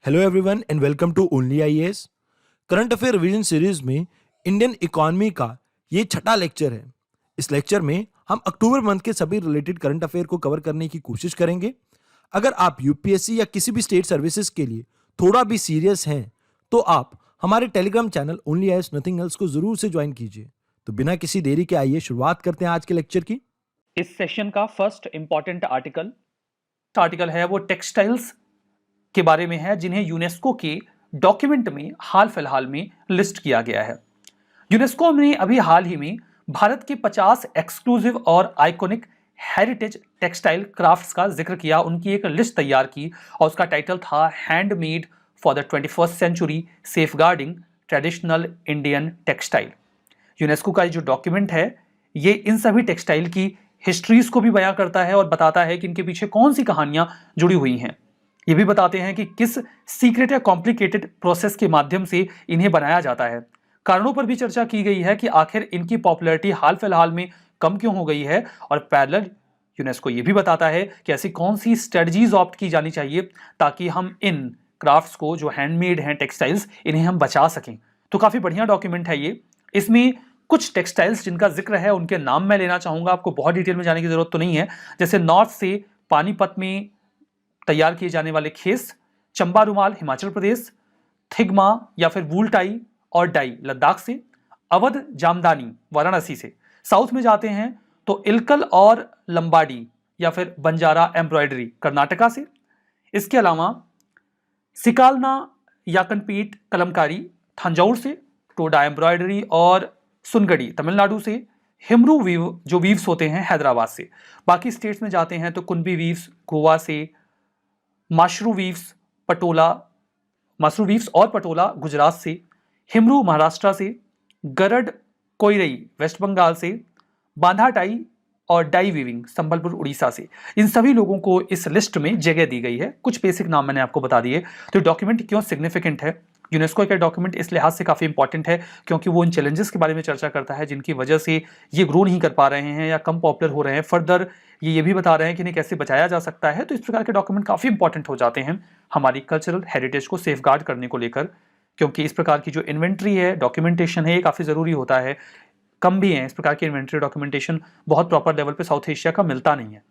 Hello everyone and welcome to only IAS. Current affair revision series में Indian economy का ये छठा lecture है। इस लेक्चर में हम अक्टूबर मंथ के सभी रिलेटेड करंट अफेयर को कवर करने की कोशिश करेंगे। अगर आप यूपीएससी या किसी भी स्टेट सर्विसेज के लिए थोड़ा भी सीरियस हैं तो आप हमारे Telegram channel only IAS nothing else को जरूर से ज्वाइन कीजिए। तो बिना किसी देरी के आइए शुरुआत करते हैं आज के लेक्चर की। इस सेशन का फर्स्ट इंपॉर्टेंट आर्टिकल है वो टेक्सटाइल्स के बारे में है, जिन्हें यूनेस्को के डॉक्यूमेंट में हाल फिलहाल में लिस्ट किया गया है। यूनेस्को ने अभी हाल ही में भारत के 50 एक्सक्लूसिव और आइकॉनिक हेरिटेज टेक्सटाइल क्राफ्ट्स का जिक्र किया, उनकी एक लिस्ट तैयार की और उसका टाइटल था handmade for the 21st century safeguarding traditional Indian textile. UNESCO का जो डॉक्यूमेंट है ये इन सभी टेक्सटाइल की हिस्ट्रीज को भी बयां करता है और बताता है कि इनके पीछे कौन सी कहानियां जुड़ी हुई हैं। ये भी बताते हैं कि किस सीक्रेट या कॉम्प्लिकेटेड प्रोसेस के माध्यम से इन्हें बनाया जाता है। कारणों पर भी चर्चा की गई है कि आखिर इनकी पॉपुलैरिटी हाल फिलहाल में कम क्यों हो गई है, और पैरेलल यूनेस्को ये भी बताता है कि ऐसी कौन सी स्ट्रेटजीज ऑप्ट की जानी चाहिए ताकि हम इन क्राफ्ट्स को जो हैंडमेड हैं टेक्सटाइल्स, इन्हें हम बचा सकें। तो काफी बढ़िया डॉक्यूमेंट है ये। इसमें कुछ टेक्सटाइल्स जिनका जिक्र है उनके नाम मैं लेना चाहूंगा, आपको बहुत डिटेल में जाने की जरूरत तो नहीं है। जैसे नॉर्थ से पानीपत में तैयार किए जाने वाले खेस, चंबा रुमाल हिमाचल प्रदेश, थिगमा या फिर वूल टाई और डाई लद्दाख से, अवध जामदानी वाराणसी से। साउथ में जाते हैं तो इलकल और लंबाडी या फिर बंजारा एम्ब्रॉयडरी कर्नाटका से। इसके अलावा सिकालना याकनपीठ कलमकारी थंजावुर से, टोडा एम्ब्रॉयडरी और सुनगड़ी तमिलनाडु से, हिमरू वीव जो वीव्स होते हैं हैदराबाद से। बाकी स्टेट्स में जाते हैं तो कुंबी वीव्स गोवा से, माशरू वीव्स और पटोला गुजरात से, हिमरू महाराष्ट्र से, गरड कोइरई वेस्ट बंगाल से, बांधा टाई और डाई वीविंग संबलपुर उड़ीसा से। इन सभी लोगों को इस लिस्ट में जगह दी गई है। कुछ बेसिक नाम मैंने आपको बता दिए। तो डॉक्यूमेंट क्यों सिग्निफिकेंट है? यूनेस्को का डॉक्यूमेंट इस लिहाज से काफी इंपॉर्टेंट है क्योंकि वो इन चैलेंजेस के बारे में चर्चा करता है जिनकी वजह से ये ग्रो नहीं कर पा रहे हैं या कम पॉपुलर हो रहे हैं। फर्दर ये भी बता रहे हैं कि इन्हें कैसे बचाया जा सकता है। तो इस प्रकार के डॉक्यूमेंट काफी इंपॉर्टेंट हो जाते हैं हमारी कल्चरल हेरिटेज को सेफगार्ड करने को लेकर, क्योंकि इस प्रकार की जो इन्वेंट्री है, डॉक्यूमेंटेशन है, ये काफी जरूरी होता है। कम भी है इस प्रकार की इन्वेंट्री डॉक्यूमेंटेशन, बहुत प्रॉपर लेवल पे साउथ एशिया का मिलता नहीं है।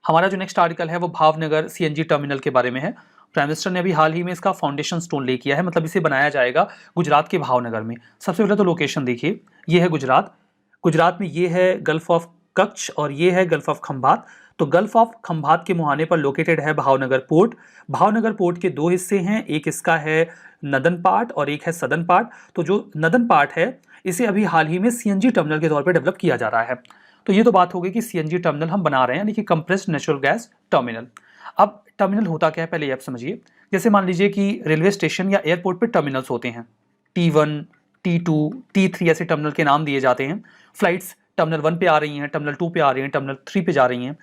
हमारा जो नेक्स्ट आर्टिकल है वो भावनगर सीएनजी टर्मिनल के बारे में है। प्राइम मिनिस्टर ने अभी हाल ही में इसका फाउंडेशन स्टोन ले किया है, मतलब इसे बनाया जाएगा गुजरात के भावनगर में। सबसे पहले तो लोकेशन देखिए, ये है गुजरात में ये है गल्फ ऑफ कच्छ और ये है गल्फ ऑफ खंभात। तो गल्फ ऑफ खंभात के मुहाने पर लोकेटेड है भावनगर पोर्ट। भावनगर पोर्ट के दो हिस्से हैं, एक इसका है नदन पार्ट और एक है सदन पार्ट। तो जो नदन पार्ट है इसे अभी हाल ही में सीएनजी टर्मिनल के तौर पर डेवलप किया जा रहा है। तो ये तो बात हो गई कि सीएनजी टर्मिनल हम बना रहे हैं, यानी कि कंप्रेस्ड नेचुरल गैस टर्मिनल। अब टर्मिनल होता क्या है पहले ये आप समझिए। जैसे मान लीजिए कि रेलवे स्टेशन या एयरपोर्ट पे टर्मिनल्स होते हैं, T1, T2, T3 ऐसे टर्मिनल के नाम दिए जाते हैं। फ्लाइट्स टर्मिनल 1 पे आ रही हैं, टर्मिनल 2 पे आ रही हैं, टर्मिनल 3 पे जा रही हैं।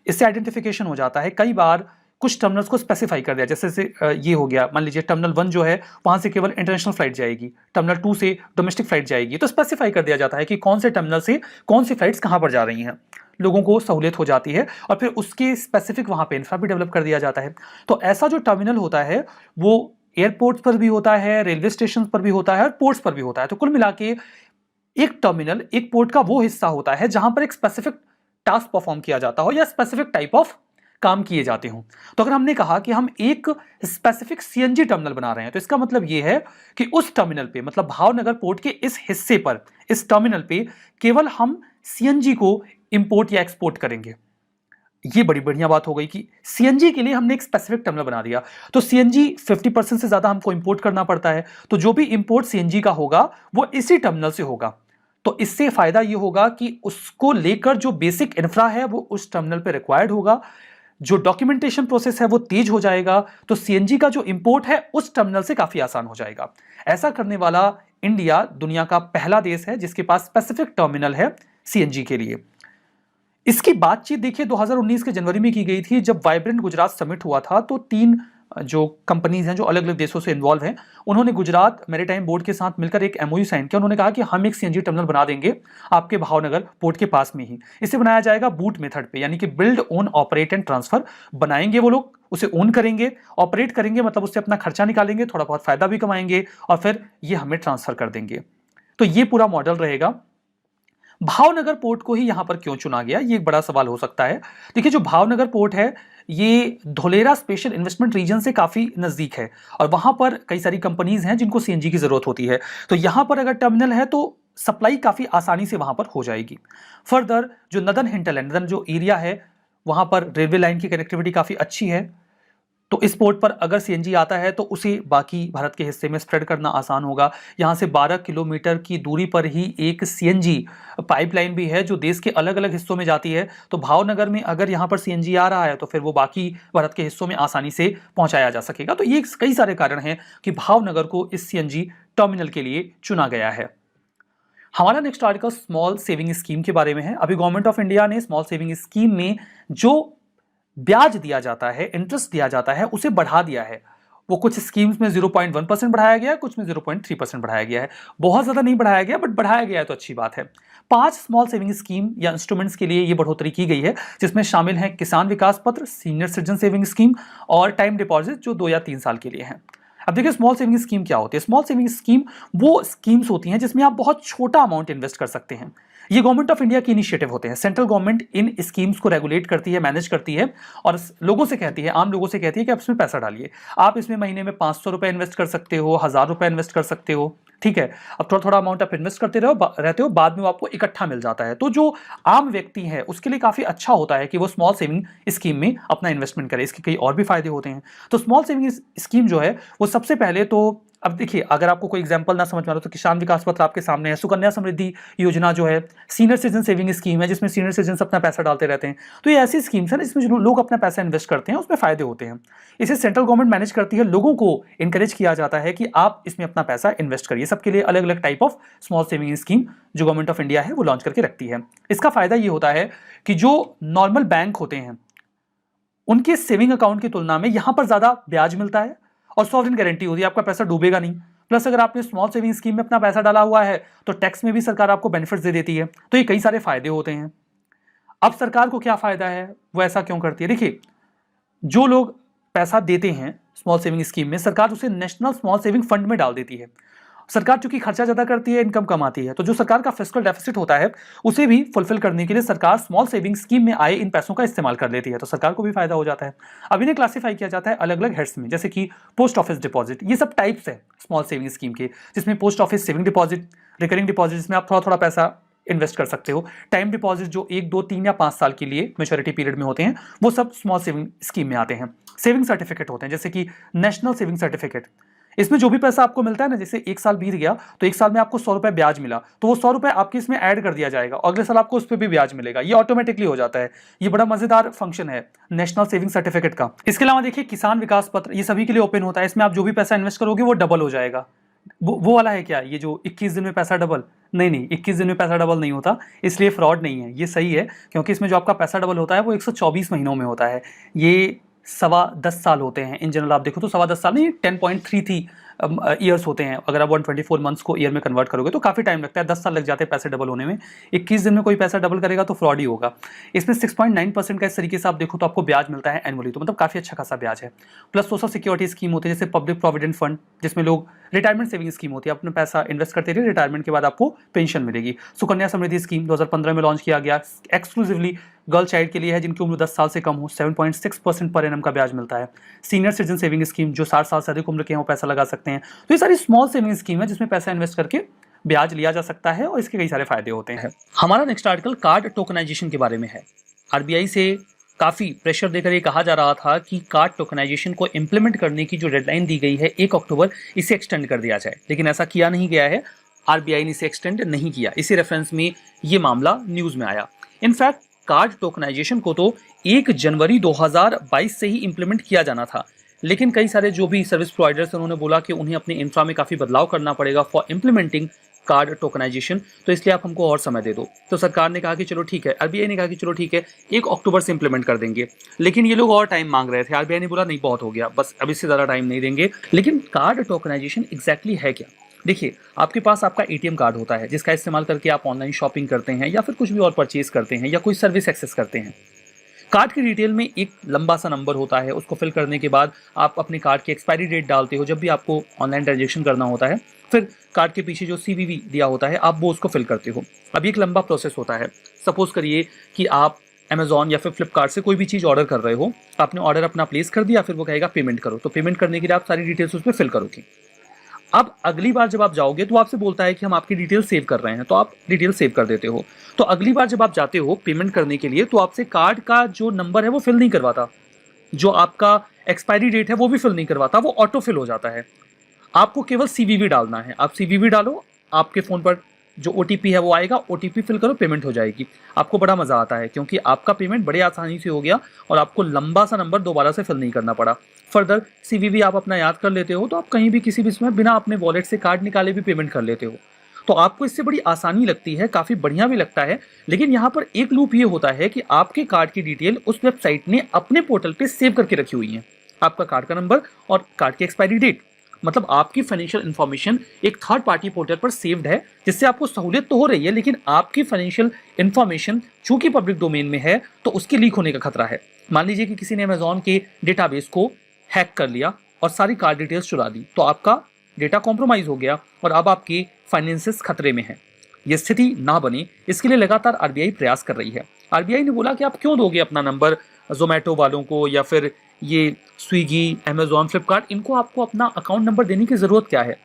इससे आइडेंटिफिकेशन हो जाता है। कई बार कुछ टर्मिनल्स को स्पेसिफाई कर दिया, जैसे ये हो गया, मान लीजिए टर्मिनल 1 जो है वहां से केवल इंटरनेशनल फ्लाइट जाएगी, टर्मिनल 2 से डोमेस्टिक फ्लाइट जाएगी। तो स्पेसिफाई कर दिया जाता है कि कौन से टर्मिनल से कौन सी फ्लाइट्स कहां पर जा रही हैं, लोगों को सहूलियत हो जाती है और फिर उसके स्पेसिफिक वहां पे इंफ्रा भी डेवलप कर दिया जाता है। तो ऐसा जो टर्मिनल होता है वो एयरपोर्ट पर भी होता है, रेलवे स्टेशन पर भी होता है और पोर्ट्स पर भी होता है। तो कुल मिला के एक टर्मिनल एक पोर्ट का वो हिस्सा होता है जहां पर एक स्पेसिफिक टास्क परफॉर्म किया जाता हो या स्पेसिफिक टाइप ऑफ काम किए जाते हों। तो अगर हमने कहा कि हम एक स्पेसिफिक सीएनजी टर्मिनल बना रहे हैं तो इसका मतलब यह है कि उस टर्मिनल पे, मतलब भावनगर पोर्ट के इस हिस्से पर, इस टर्मिनल पे केवल हम सीएनजी को इंपोर्ट या एक्सपोर्ट करेंगे। ये बड़ी बढ़िया बात हो गई कि सीएनजी के लिए हमने एक स्पेसिफिक टर्मिनल बना दिया। तो सीएनजी 50% से ज्यादा हमको इंपोर्ट करना पड़ता है, तो जो भी इंपोर्ट सीएनजी का होगा वो इसी टर्मिनल से होगा। तो इससे फायदा ये होगा कि उसको लेकर जो बेसिक इंफ्रा है वो उस टर्मिनल पे रिक्वायर्ड होगा, जो डॉक्यूमेंटेशन प्रोसेस है वो तेज हो जाएगा। तो सीएनजी का जो इंपोर्ट है उस टर्मिनल से काफी आसान हो जाएगा। ऐसा करने वाला इंडिया दुनिया का पहला देश है जिसके पास स्पेसिफिक टर्मिनल है सीएनजी के लिए। इसकी बातचीत देखिए 2019 के जनवरी में की गई थी, जब वाइब्रेंट गुजरात समिट हुआ था। तो 3 जो कंपनीज हैं जो अलग अलग देशों से इन्वॉल्व हैं, उन्होंने गुजरात मैरीटाइम बोर्ड के साथ मिलकर एक एमओयू साइन किया। उन्होंने कहा कि हम एक सीएनजी टर्मिनल बना देंगे आपके भावनगर पोर्ट के पास में ही। इसे बनाया जाएगा बूट मेथड पे, यानी कि build own operate and transfer बनाएंगे वो लोग, उसे ओन करेंगे, ऑपरेट करेंगे, मतलब उससे अपना खर्चा निकालेंगे, थोड़ा बहुत फायदा भी कमाएंगे और फिर ये हमें ट्रांसफर कर देंगे। तो ये पूरा मॉडल रहेगा। भावनगर पोर्ट को ही यहां पर क्यों चुना गया, ये एक बड़ा सवाल हो सकता है। देखिए, जो भावनगर पोर्ट है ये धोलेरा स्पेशल इन्वेस्टमेंट रीजन से काफी नजदीक है और वहां पर कई सारी कंपनीज हैं जिनको सीएनजी की जरूरत होती है। तो यहां पर अगर टर्मिनल है तो सप्लाई काफी आसानी से वहां पर हो जाएगी। फर्दर जो नदन हिंटरलैंड, नदन जो एरिया है वहां पर रेलवे लाइन की कनेक्टिविटी काफी अच्छी है, तो इस पोर्ट पर अगर सीएनजी आता है तो उसे बाकी भारत के हिस्से में स्प्रेड करना आसान होगा। यहाँ से 12 किलोमीटर की दूरी पर ही एक सीएनजी पाइपलाइन भी है जो देश के अलग अलग हिस्सों में जाती है। तो भावनगर में अगर यहाँ पर सीएनजी आ रहा है तो फिर वो बाकी भारत के हिस्सों में आसानी से पहुंचाया जा सकेगा। तो ये कई सारे कारण हैं कि भावनगर को इस सीएनजी टर्मिनल के लिए चुना गया है। हमारा next article small saving scheme के बारे में है। अभी गवर्नमेंट ऑफ इंडिया ने स्मॉल सेविंग स्कीम में जो ब्याज दिया जाता है, इंटरेस्ट दिया जाता है, उसे बढ़ा दिया है। वो कुछ स्कीम्स में 0.1% बढ़ाया गया है, कुछ में 0.3% बढ़ाया गया है। बहुत ज्यादा नहीं बढ़ाया गया, बट बढ़ाया गया है तो अच्छी बात है। 5 स्मॉल सेविंग स्कीम या इंस्ट्रूमेंट्स के लिए ये बढ़ोतरी की गई है, जिसमें शामिल है किसान विकास पत्र, सीनियर सिटीजन सेविंग स्कीम और टाइम डिपॉजिट जो 2 या 3 साल के लिए है। अब देखिए, स्मॉल सेविंग स्कीम क्या होती है। स्मॉल सेविंग स्कीम वो स्कीम्स होती हैं जिसमें आप बहुत छोटा अमाउंट इन्वेस्ट कर सकते हैं। ये गवर्नमेंट ऑफ इंडिया की इनिशिएटिव होते हैं। सेंट्रल गवर्नमेंट इन स्कीम्स को रेगुलेट करती है, मैनेज करती है और लोगों से कहती है, आम लोगों से कहती है कि आप इसमें पैसा डालिए। आप इसमें महीने में 500 रुपए इन्वेस्ट कर सकते हो, 1000 रुपए इन्वेस्ट कर सकते हो, ठीक है। अब थोड़ा थोड़ा अमाउंट आप इन्वेस्ट करते रहते हो, बाद में वो आपको इकट्ठा मिल जाता है। तो जो आम व्यक्ति है उसके लिए काफी अच्छा होता है कि वो स्मॉल सेविंग स्कीम में अपना इन्वेस्टमेंट करे। इसके कई और भी फायदे होते हैं। तो स्मॉल सेविंग स्कीम जो है वो सबसे पहले तो, अब देखिए, अगर आपको कोई एग्जांपल ना समझ में आ रहा तो किसान विकास पत्र आपके सामने है। सुकन्या समृद्धि योजना जो है सीनियर सिटीजन सेविंग स्कीम है, जिसमें सीनियर सिटीजन अपना पैसा डालते रहते हैं। तो ये ऐसी स्कीम्स है जिसमें जो लोग अपना पैसा इन्वेस्ट करते हैं उसमें फायदे होते हैं। इसे सेंट्रल गवर्नमेंट मैनेज करती है। लोगों को इंकरेज किया जाता है कि आप इसमें अपना पैसा इन्वेस्ट करिए। सबके लिए अलग अलग type of small saving scheme जो गवर्नमेंट ऑफ इंडिया है वो लॉन्च करके रखती है। इसका फायदा ये होता है कि जो नॉर्मल बैंक होते हैं उनके सेविंग अकाउंट की तुलना में यहां पर ज्यादा ब्याज मिलता है और सॉवरेन गारंटी होती है, आपका पैसा डूबेगा नहीं। प्लस अगर आपने स्मॉल सेविंग स्कीम में अपना पैसा डाला हुआ है तो टैक्स में भी सरकार आपको बेनिफिट्स दे देती है। तो ये कई सारे फायदे होते हैं। अब सरकार को क्या फायदा है, वो ऐसा क्यों करती है। देखिए, जो लोग पैसा देते हैं स्मॉल सेविंग स्कीम में, सरकार उसे नेशनल स्मॉल सेविंग फंड में डाल देती है। सरकार चूंकि खर्चा ज्यादा करती है, इनकम कम आती है, तो जो सरकार का फिस्कल डेफिसिट होता है उसे भी फुलफिल करने के लिए सरकार स्मॉल सेविंग स्कीम में आए इन पैसों का इस्तेमाल कर लेती है। तो सरकार को भी फायदा हो जाता है। अब इन्हें क्लासिफाई किया जाता है अलग अलग हेड्स में, जैसे कि पोस्ट ऑफिस डिपॉजिट। ये सब टाइप्स है स्मॉल सेविंग स्कीम के, जिसमें post office saving deposit, recurring deposit जिसमें आप थोड़ा थोड़ा पैसा इन्वेस्ट कर सकते हो, टाइम डिपॉजिट जो 1, 2, 3 या 5 साल के लिए मैच्योरिटी पीरियड में होते हैं, वो सब स्मॉल सेविंग स्कीम में आते हैं। सेविंग सर्टिफिकेट होते हैं, जैसे कि नेशनल सेविंग सर्टिफिकेट। इसमें जो भी पैसा आपको मिलता है ना, जैसे 1 साल बीत गया तो 1 साल में आपको 100 रुपए ब्याज मिला, तो वो 100 रुपए आपके इसमें ऐड कर दिया जाएगा, अगले साल आपको उस पर भी ब्याज मिलेगा। ये ऑटोमेटिकली हो जाता है। ये बड़ा मजेदार फंक्शन है नेशनल सेविंग सर्टिफिकेट का। इसके अलावा देखिए, किसान विकास पत्र, ये सभी के लिए ओपन होता है। इसमें आप जो भी पैसा इन्वेस्ट करोगे वो डबल हो जाएगा। वो वाला है क्या, ये जो 21 दिन में पैसा डबल? नहीं, 21 दिन में पैसा डबल नहीं होता, इसलिए फ्रॉड नहीं है, ये सही है। क्योंकि इसमें जो आपका पैसा डबल होता है वो 124 महीनों में होता है। ये 10.25 साल होते हैं इन जनरल। आप देखो तो 10.25 साल नहीं, 10.33 ईयर्स होते हैं। अगर आप 124 मंथ्स को ईयर में कन्वर्ट करोगे तो काफ़ी टाइम लगता है, 10 साल लग जाते हैं पैसे डबल होने में। 21 दिन में कोई पैसा डबल करेगा तो फ्रॉड ही होगा। इसमें 6.9% का इस तरीके से आप देखो तो आपको ब्याज मिलता है एनुअली, तो मतलब काफ़ी अच्छा खासा ब्याज है। प्लस सोशल सिक्योरिटी स्कीम होती है, जैसे पब्लिक प्रोविडेंट फंड, जिसमें लोग रिटायरमेंट सेविंग स्कीम होती है, अपना पैसा इन्वेस्ट करते रहिए, रिटायरमेंट के बाद आपको पेंशन मिलेगी। सुकन्या समृद्धि स्कीम 2015 में लॉन्च किया गया, एक्सक्लूसिवली गर्ल चाइल्ड के लिए है जिनकी उम्र 10 साल से कम हो, 7.6% पर एनम का ब्याज मिलता है। सीनियर सिटीजन सेविंग स्कीम, जो 60 साल से अधिक उम्र के हैं वो पैसा लगा सकते हैं। तो ये सारी स्मॉल सेविंग स्कीम है जिसमें पैसा इन्वेस्ट करके ब्याज लिया जा सकता है और इसके कई सारे फायदे होते हैं। हमारा नेक्स्ट आर्टिकल कार्ड टोकनाइजेशन के बारे में है। आरबीआई से काफ़ी प्रेशर देकर ये कहा जा रहा था कि कार्ड टोकनाइजेशन को इम्प्लीमेंट करने की जो डेडलाइन दी गई है 1 अक्टूबर, इसे एक्सटेंड कर दिया जाए, लेकिन ऐसा किया नहीं गया है। आरबीआई ने इसे एक्सटेंड नहीं किया। इसी रेफरेंस में ये मामला न्यूज़ में आया। इनफैक्ट कार्ड टोकनाइजेशन को तो 1 जनवरी 2022 से ही इम्प्लीमेंट किया जाना था, लेकिन कई सारे जो भी सर्विस प्रोवाइडर्स उन्होंने बोला कि उन्हें अपने इंफ्रा में काफ़ी बदलाव करना पड़ेगा फॉर इम्प्लीमेंटिंग कार्ड टोकनाइजेशन, तो इसलिए आप हमको और समय दे दो। तो सरकार ने कहा कि चलो ठीक है, आरबीआई ने कहा कि चलो ठीक है 1 अक्टूबर से इंप्लीमेंट कर देंगे, लेकिन ये लोग और टाइम मांग रहे थे। आरबीआई ने बोला नहीं बहुत हो गया, बस अब इससे ज़्यादा टाइम नहीं देंगे। लेकिन कार्ड टोकनाइजेशन एग्जैक्टली है क्या? देखिए, आपके पास आपका एटीएम कार्ड होता है जिसका इस्तेमाल करके आप ऑनलाइन शॉपिंग करते हैं या फिर कुछ भी और परचेज करते हैं या कोई सर्विस एक्सेस करते हैं। कार्ड की डिटेल में एक लंबा सा नंबर होता है, उसको फिल करने के बाद आप अपने कार्ड की एक्सपायरी डेट डालते हो जब भी आपको ऑनलाइन ट्रांजेक्शन करना होता है। फिर कार्ड के पीछे जो सीवीवी दिया होता है आप वो उसको फिल करते हो। अब एक लंबा प्रोसेस होता है। सपोज करिए कि आप अमेजॉन या फिर फ्लिपकार्ट से कोई भी चीज़ ऑर्डर कर रहे हो, आपने ऑर्डर अपना प्लेस कर दिया, फिर वो कहेगा पेमेंट करो, तो पेमेंट करने के लिए आप सारी डिटेल्स उसमें फिल करोगे। अब अगली बार जब आप जाओगे तो आपसे बोलता है कि हम आपकी डिटेल सेव कर रहे हैं, तो आप डिटेल सेव कर देते हो। तो अगली बार जब आप जाते हो पेमेंट करने के लिए तो आपसे कार्ड का जो नंबर है वो फिल नहीं करवाता, जो आपका एक्सपायरी डेट है वो भी फिल नहीं करवाता, वो ऑटो फिल हो जाता है। आपको केवल सीवीवी डालना है, आप सीवीवी डालो, आपके फ़ोन पर जो ओटीपी है वो आएगा, ओटीपी फिल करो, पेमेंट हो जाएगी। आपको बड़ा मज़ा आता है क्योंकि आपका पेमेंट बड़े आसानी से हो गया और आपको लंबा सा नंबर दोबारा से फिल नहीं करना पड़ा। फर्दर सीवीवी आप अपना याद कर लेते हो तो आप कहीं भी किसी भी समय बिना अपने वॉलेट से कार्ड निकाले भी पेमेंट कर लेते हो। तो आपको इससे बड़ी आसानी लगती है, काफ़ी बढ़िया भी लगता है। लेकिन यहाँ पर एक लूप ये होता है कि आपके कार्ड की डिटेल उस वेबसाइट ने अपने पोर्टल पे सेव करके रखी हुई है, आपका कार्ड का नंबर और कार्ड की एक्सपायरी डेट। मतलब आपकी फाइनेंशियल इन्फॉर्मेशन एक थर्ड पार्टी पोर्टल पर सेव्ड है, जिससे आपको सहूलियत तो हो रही है, लेकिन आपकी फाइनेंशियल इन्फॉर्मेशन चूंकि पब्लिक डोमेन में है तो उसके लीक होने का खतरा है। मान लीजिए कि किसी ने अमेजॉन के डेटाबेस को हैक कर लिया और सारी कार्ड डिटेल्स चुरा दी, तो आपका डेटा कॉम्प्रोमाइज हो गया और अब आपकी फाइनेंसेस खतरे में है। ये स्थिति ना बने इसके लिए लगातार आरबीआई प्रयास कर रही है। आरबीआई ने बोला कि आप क्यों दोगे अपना नंबर जोमेटो वालों को या फिर ये स्विगी, अमेजॉन, फ्लिपकार्ट, इनको आपको अपना अकाउंट नंबर देने की ज़रूरत क्या है?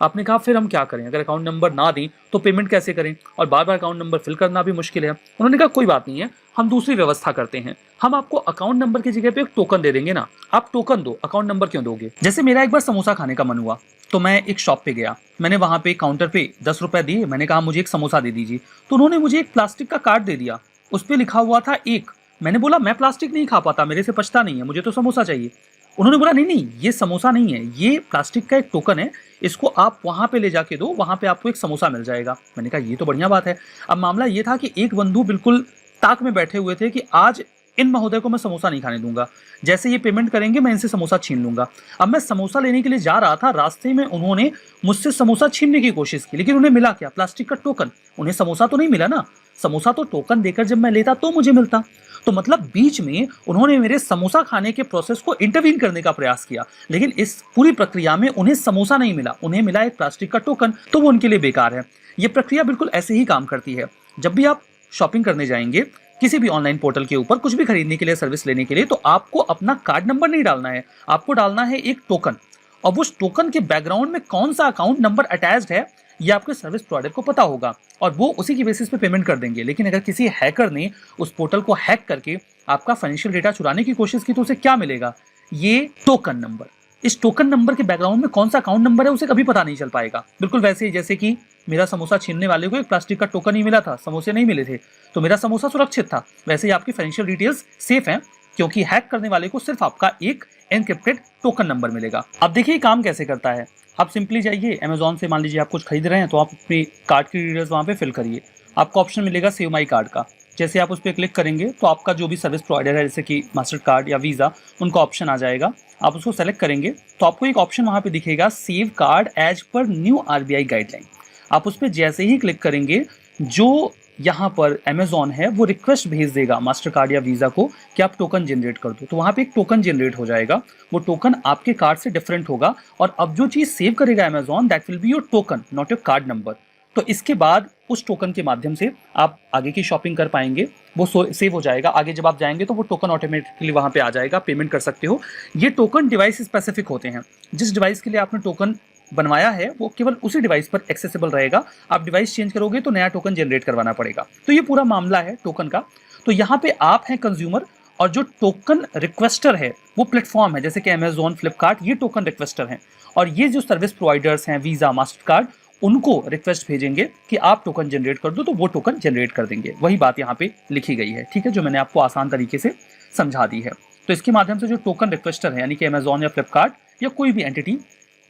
आपने कहा फिर हम क्या करें, अगर अकाउंट नंबर ना दें तो पेमेंट कैसे करें, और बार बार अकाउंट नंबर फिल करना भी मुश्किल है। उन्होंने कहा कोई बात नहीं है, हम दूसरी व्यवस्था करते हैं, हम आपको अकाउंट नंबर की जगह पे एक टोकन दे देंगे ना। आप टोकन दो, अकाउंट नंबर क्यों दोगे? जैसे मेरा एक बार समोसा खाने का मन हुआ तो मैं एक शॉप पे गया, मैंने वहां पे काउंटर पे 10 रुपए दिए, मैंने कहा मुझे एक समोसा दे दीजिए, तो उन्होंने मुझे एक प्लास्टिक का कार्ड दे दिया, उस पर लिखा हुआ था एक। मैंने बोला मैं प्लास्टिक नहीं खा पाता, मेरे से पचता नहीं है, मुझे तो समोसा चाहिए। उन्होंने बोला नहीं नहीं, ये समोसा नहीं है, ये प्लास्टिक का एक टोकन है, इसको आप वहां पे ले जाके दो, वहां पे आपको एक समोसा मिल जाएगा। मैंने कहा ये तो बढ़िया बात है। अब मामला ये था कि एक बंधु बिल्कुल ताक में बैठे हुए थे कि आज इन महोदय को मैं समोसा नहीं खाने दूंगा, जैसे ये पेमेंट करेंगे मैं इनसे समोसा छीन लूंगा। अब मैं समोसा लेने के लिए जा रहा था, रास्ते में उन्होंने मुझसे समोसा छीनने की कोशिश की, लेकिन उन्हें मिला क्या? प्लास्टिक का टोकन। उन्हें समोसा तो नहीं मिला ना, समोसा तो टोकन देकर जब मैं लेता तो मुझे मिलता। तो मतलब बीच में उन्होंने मेरे समोसा खाने के प्रोसेस को इंटरवीन करने का प्रयास किया, लेकिन इस पूरी प्रक्रिया में उन्हें समोसा नहीं मिला, उन्हें मिला एक प्लास्टिक का टोकन, तो वो उनके लिए बेकार है। ये प्रक्रिया बिल्कुल ऐसे ही काम करती है। जब भी आप शॉपिंग करने जाएंगे किसी भी ऑनलाइन पोर्टल के ऊपर, कुछ भी खरीदने के लिए, सर्विस लेने के लिए, तो आपको अपना कार्ड नंबर नहीं डालना है, आपको डालना है एक टोकन। और उस टोकन के बैकग्राउंड में कौन सा अकाउंट नंबर अटैच्ड है ये आपके सर्विस प्रोवाइडर को पता होगा और वो उसी की बेसिस पे पेमेंट कर देंगे। लेकिन अगर किसी हैकर ने उस पोर्टल को हैक करके आपका फाइनेंशियल डेटा चुराने की कोशिश की तो उसे क्या मिलेगा? ये टोकन नंबर। इस टोकन नंबर के बैकग्राउंड में कौन सा अकाउंट नंबर है उसे कभी पता नहीं चल पाएगा। बिल्कुल वैसे ही जैसे कि मेरा समोसा छीनने वाले को एक प्लास्टिक का टोकन ही मिला था, समोसे नहीं मिले थे, तो मेरा समोसा सुरक्षित था। वैसे ही आपकी फाइनेंशियल डिटेल्स सेफ हैं, क्योंकि हैक करने वाले को सिर्फ आपका एक एनक्रिप्टेड टोकन नंबर मिलेगा। अब देखिए काम कैसे करता है। आप सिंपली जाइए अमेजॉन से, मान लीजिए आप कुछ खरीद रहे हैं तो आप अपने कार्ड की डिटेल्स वहाँ पे फिल करिए, आपको ऑप्शन मिलेगा सेव माई कार्ड का। जैसे आप उस पर क्लिक करेंगे तो आपका जो भी सर्विस प्रोवाइडर है जैसे कि मास्टर कार्ड या वीज़ा, उनका ऑप्शन आ जाएगा। आप उसको सेलेक्ट करेंगे तो आपको एक ऑप्शन वहाँ पे दिखेगा save card as per new RBI guideline. आप उस पर जैसे ही क्लिक करेंगे, जो यहाँ पर अमेजॉन है वो रिक्वेस्ट भेज देगा मास्टर कार्ड या वीज़ा को कि आप टोकन जनरेट कर दो। तो वहाँ पे एक टोकन जनरेट हो जाएगा, वो टोकन आपके कार्ड से डिफरेंट होगा और अब जो चीज़ सेव करेगा Amazon that will be your token, not your card number. तो इसके बाद उस टोकन के माध्यम से आप आगे की शॉपिंग कर पाएंगे, वो सेव हो जाएगा। आगे जब आप जाएंगे तो वो टोकन ऑटोमेटिकली वहाँ पे आ जाएगा, पेमेंट कर सकते हो। ये टोकन डिवाइस स्पेसिफिक होते हैं, जिस डिवाइस के लिए आपने टोकन बनवाया है वो केवल उसी डिवाइस पर एक्सेसिबल रहेगा। आप डिवाइस चेंज करोगे तो नया टोकन जनरेट करवाना पड़ेगा। तो ये पूरा मामला है टोकन का। तो यहाँ पे आप हैं कंज्यूमर और जो टोकन रिक्वेस्टर है वो प्लेटफॉर्म है, जैसे कि अमेजॉन, फ्लिपकार्ट, ये टोकन रिक्वेस्टर हैं और ये जो सर्विस प्रोवाइडर्स हैं वीज़ा, मास्टर कार्ड, उनको रिक्वेस्ट भेजेंगे कि आप टोकन जनरेट कर दो, तो वो टोकन जनरेट कर देंगे। वही बात यहाँ पे लिखी गई है, ठीक है, जो मैंने आपको आसान तरीके से समझा दी है। तो इसके माध्यम से जो टोकन रिक्वेस्टर है यानी कि अमेजॉन या फ्लिपकार्ट या कोई भी एंटिटी,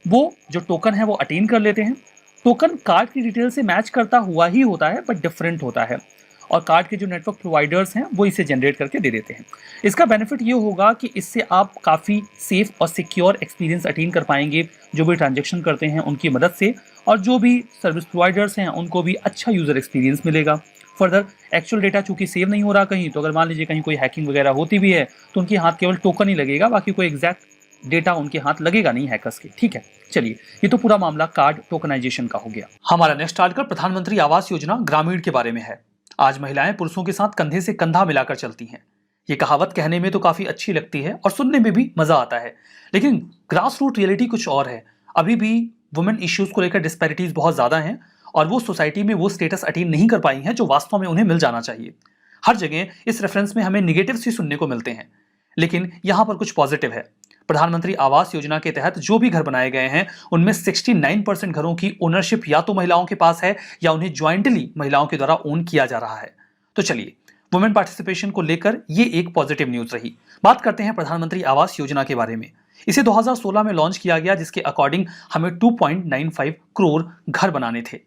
वो जो टोकन है वो अटेन कर लेते हैं टोकन कार्ड की डिटेल से मैच करता हुआ ही होता है, बट डिफरेंट होता है, और कार्ड के जो नेटवर्क प्रोवाइडर्स हैं वो इसे जनरेट करके दे देते हैं। इसका बेनिफिट ये होगा कि इससे आप काफ़ी सेफ और सिक्योर एक्सपीरियंस अटेन कर पाएंगे जो भी ट्रांजेक्शन करते हैं उनकी मदद से, और जो भी सर्विस प्रोवाइडर्स हैं उनको भी अच्छा यूज़र एक्सपीरियंस मिलेगा। फर्दर एक्चुअल डेटा चूंकि सेव नहीं हो रहा कहीं, तो अगर मान लीजिए कहीं कोई हैकिंग वगैरह होती भी है तो उनके हाथ केवल टोकन ही लगेगा, बाकी कोई एग्जैक्ट डेटा उनके हाथ लगेगा नहीं हैकर्स के। ठीक है, चलिए, ये तो पूरा मामला कार्ड टोकनाइजेशन का हो गया। हमारा नेक्स्ट आर्टिकल प्रधानमंत्री आवास योजना ग्रामीण के बारे में है। आज महिलाएं पुरुषों के साथ कंधे से कंधा मिलाकर चलती हैं। ये कहावत कहने में तो काफी अच्छी लगती है और सुनने में भी मजा आता है, लेकिन ग्रास रूट रियलिटी कुछ और है। अभी भी वुमेन इश्यूज को लेकर डिस्पैरिटीज बहुत ज्यादा हैं और वो सोसाइटी में वो स्टेटस अटेन नहीं कर पाई हैं जो वास्तव में उन्हें मिल जाना चाहिए। हर जगह इस रेफरेंस में हमें निगेटिव्स ही सुनने को मिलते हैं, लेकिन यहाँ पर कुछ पॉजिटिव है। प्रधानमंत्री आवास योजना के तहत जो भी घर बनाए गए हैं उनमें 69% घरों की ओनरशिप या तो महिलाओं के पास है या उन्हें ज्वाइंटली महिलाओं के द्वारा ओन किया जा रहा है। तो चलिए, वुमेन पार्टिसिपेशन को लेकर ये एक पॉजिटिव न्यूज रही। बात करते हैं प्रधानमंत्री आवास योजना के बारे में। इसे 2016 में लॉन्च किया गया, जिसके अकॉर्डिंग हमें 2.95 करोड़ घर बनाने थे।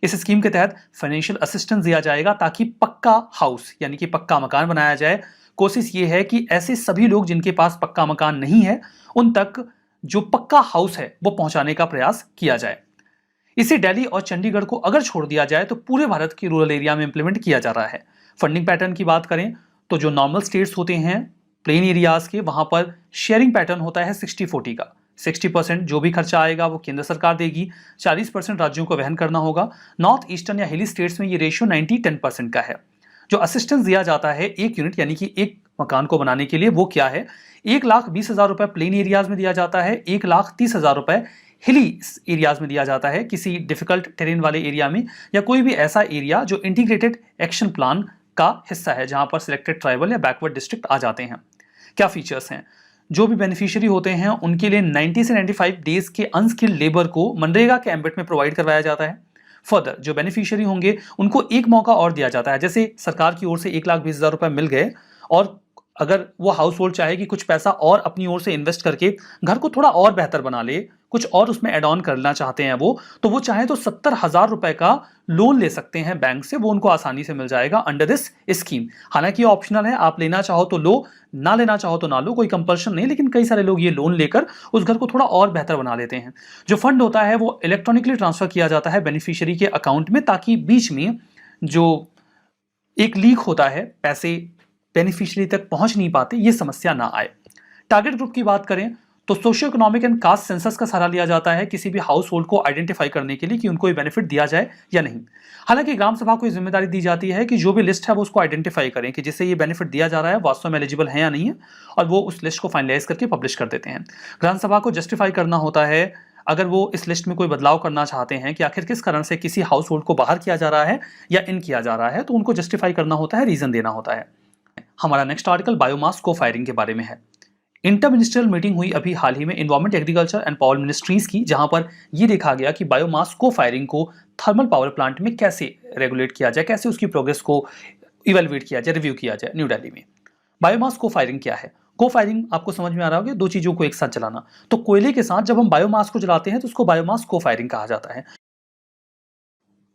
इस स्कीम के तहत फाइनेंशियल असिस्टेंस दिया जाएगा ताकि पक्का हाउस यानी कि पक्का मकान बनाया जाए। कोशिश ये है कि ऐसे सभी लोग जिनके पास पक्का मकान नहीं है उन तक जो पक्का हाउस है वो पहुंचाने का प्रयास किया जाए। इसे दिल्ली और चंडीगढ़ को अगर छोड़ दिया जाए तो पूरे भारत के रूरल एरिया में इंप्लीमेंट किया जा रहा है। फंडिंग पैटर्न की बात करें तो जो नॉर्मल स्टेट्स होते हैं प्लेन एरियाज के, वहां पर शेयरिंग पैटर्न होता है 60-40 का। 60% जो भी खर्चा आएगा वो केंद्र सरकार देगी, 40% राज्यों को वहन करना होगा। नॉर्थ ईस्टर्न या हिली स्टेट्स में ये रेशियो 90-10% का है। जो असिस्टेंस दिया जाता है एक यूनिट यानी कि एक मकान को बनाने के लिए, वो क्या है? 1,20,000 रुपए प्लेन एरियाज में दिया जाता है, 1,30,000 रुपए हिली एरियाज में दिया जाता है, किसी डिफिकल्ट टेरेन वाले एरिया में या कोई भी ऐसा एरिया जो इंटीग्रेटेड एक्शन प्लान का हिस्सा है जहां पर सिलेक्टेड ट्राइबल या बैकवर्ड डिस्ट्रिक्ट आ जाते हैं। क्या फीचर्स हैं? जो भी बेनिफिशियरी होते हैं उनके लिए 90 से 95 डेज के अनस्किल्ड लेबर को मनरेगा के एम्बिट में प्रोवाइड करवाया जाता है। फर्दर जो बेनिफिशियरी होंगे उनको एक मौका और दिया जाता है। जैसे सरकार की ओर से 1,20,000 रुपए मिल गए और अगर वो हाउस होल्ड चाहे कि कुछ पैसा और अपनी ओर से इन्वेस्ट करके घर को थोड़ा और बेहतर बना ले, कुछ और उसमें एड ऑन करना चाहते हैं वो, तो वो चाहे तो 70,000 रुपए का लोन ले सकते हैं बैंक से। वो उनको आसानी से मिल जाएगा अंडर दिस स्कीम। हालांकि ये ऑप्शनल है, आप लेना चाहो तो लो, ना लेना चाहो तो ना लो, कोई कंपल्शन नहीं। लेकिन कई सारे लोग ये लोन लेकर उस घर को थोड़ा और बेहतर बना लेते हैं। जो फंड होता है वो इलेक्ट्रॉनिकली ट्रांसफर किया जाता है बेनिफिशियरी के अकाउंट में, ताकि बीच में जो एक लीक होता है, पैसे बेनिफिशियरी तक पहुंच नहीं पाते, ये समस्या ना आए। टारगेट ग्रुप की बात करें तो socio economic and caste census का सहारा लिया जाता है किसी भी हाउस होल्ड को आइडेंटिफाई करने के लिए कि उनको ये बेनिफिट दिया जाए या नहीं। हालांकि ग्राम सभा को जिम्मेदारी दी जाती है कि जो भी लिस्ट है वो उसको आइडेंटिफाई करें कि जिससे ये बेनिफिट दिया जा रहा है वास्तव में एलिजिबल है या नहीं है, और वो उस लिस्ट को फाइनलाइज करके पब्लिश कर देते हैं। ग्राम सभा को जस्टिफाई करना होता है अगर वो इस लिस्ट में कोई बदलाव करना चाहते हैं कि आखिर किस कारण से किसी हाउस होल्ड को बाहर किया जा रहा है या इन किया जा रहा है, तो उनको जस्टिफाई करना होता है, रीजन देना होता है। हमारा नेक्स्ट आर्टिकल बायोमास को फायरिंग के बारे में है। इंटर मिनिस्ट्रियल मीटिंग हुई अभी हाल ही में environment, agriculture and power ministries की, जहां पर यह देखा गया कि बायोमास को फायरिंग को थर्मल पावर प्लांट में कैसे रेगुलेट किया जाए, कैसे उसकी प्रोग्रेस को इवेलुएट किया जाए, रिव्यू किया जाए न्यू दिल्ली में। बायोमास को फायरिंग क्या है? को फायरिंग आपको समझ में आ रहा होगा, दो चीजों को एक साथ जलाना। तो कोयले के साथ जब हम बायोमास को जलाते हैं तो उसको बायोमास को फायरिंग कहा जाता है।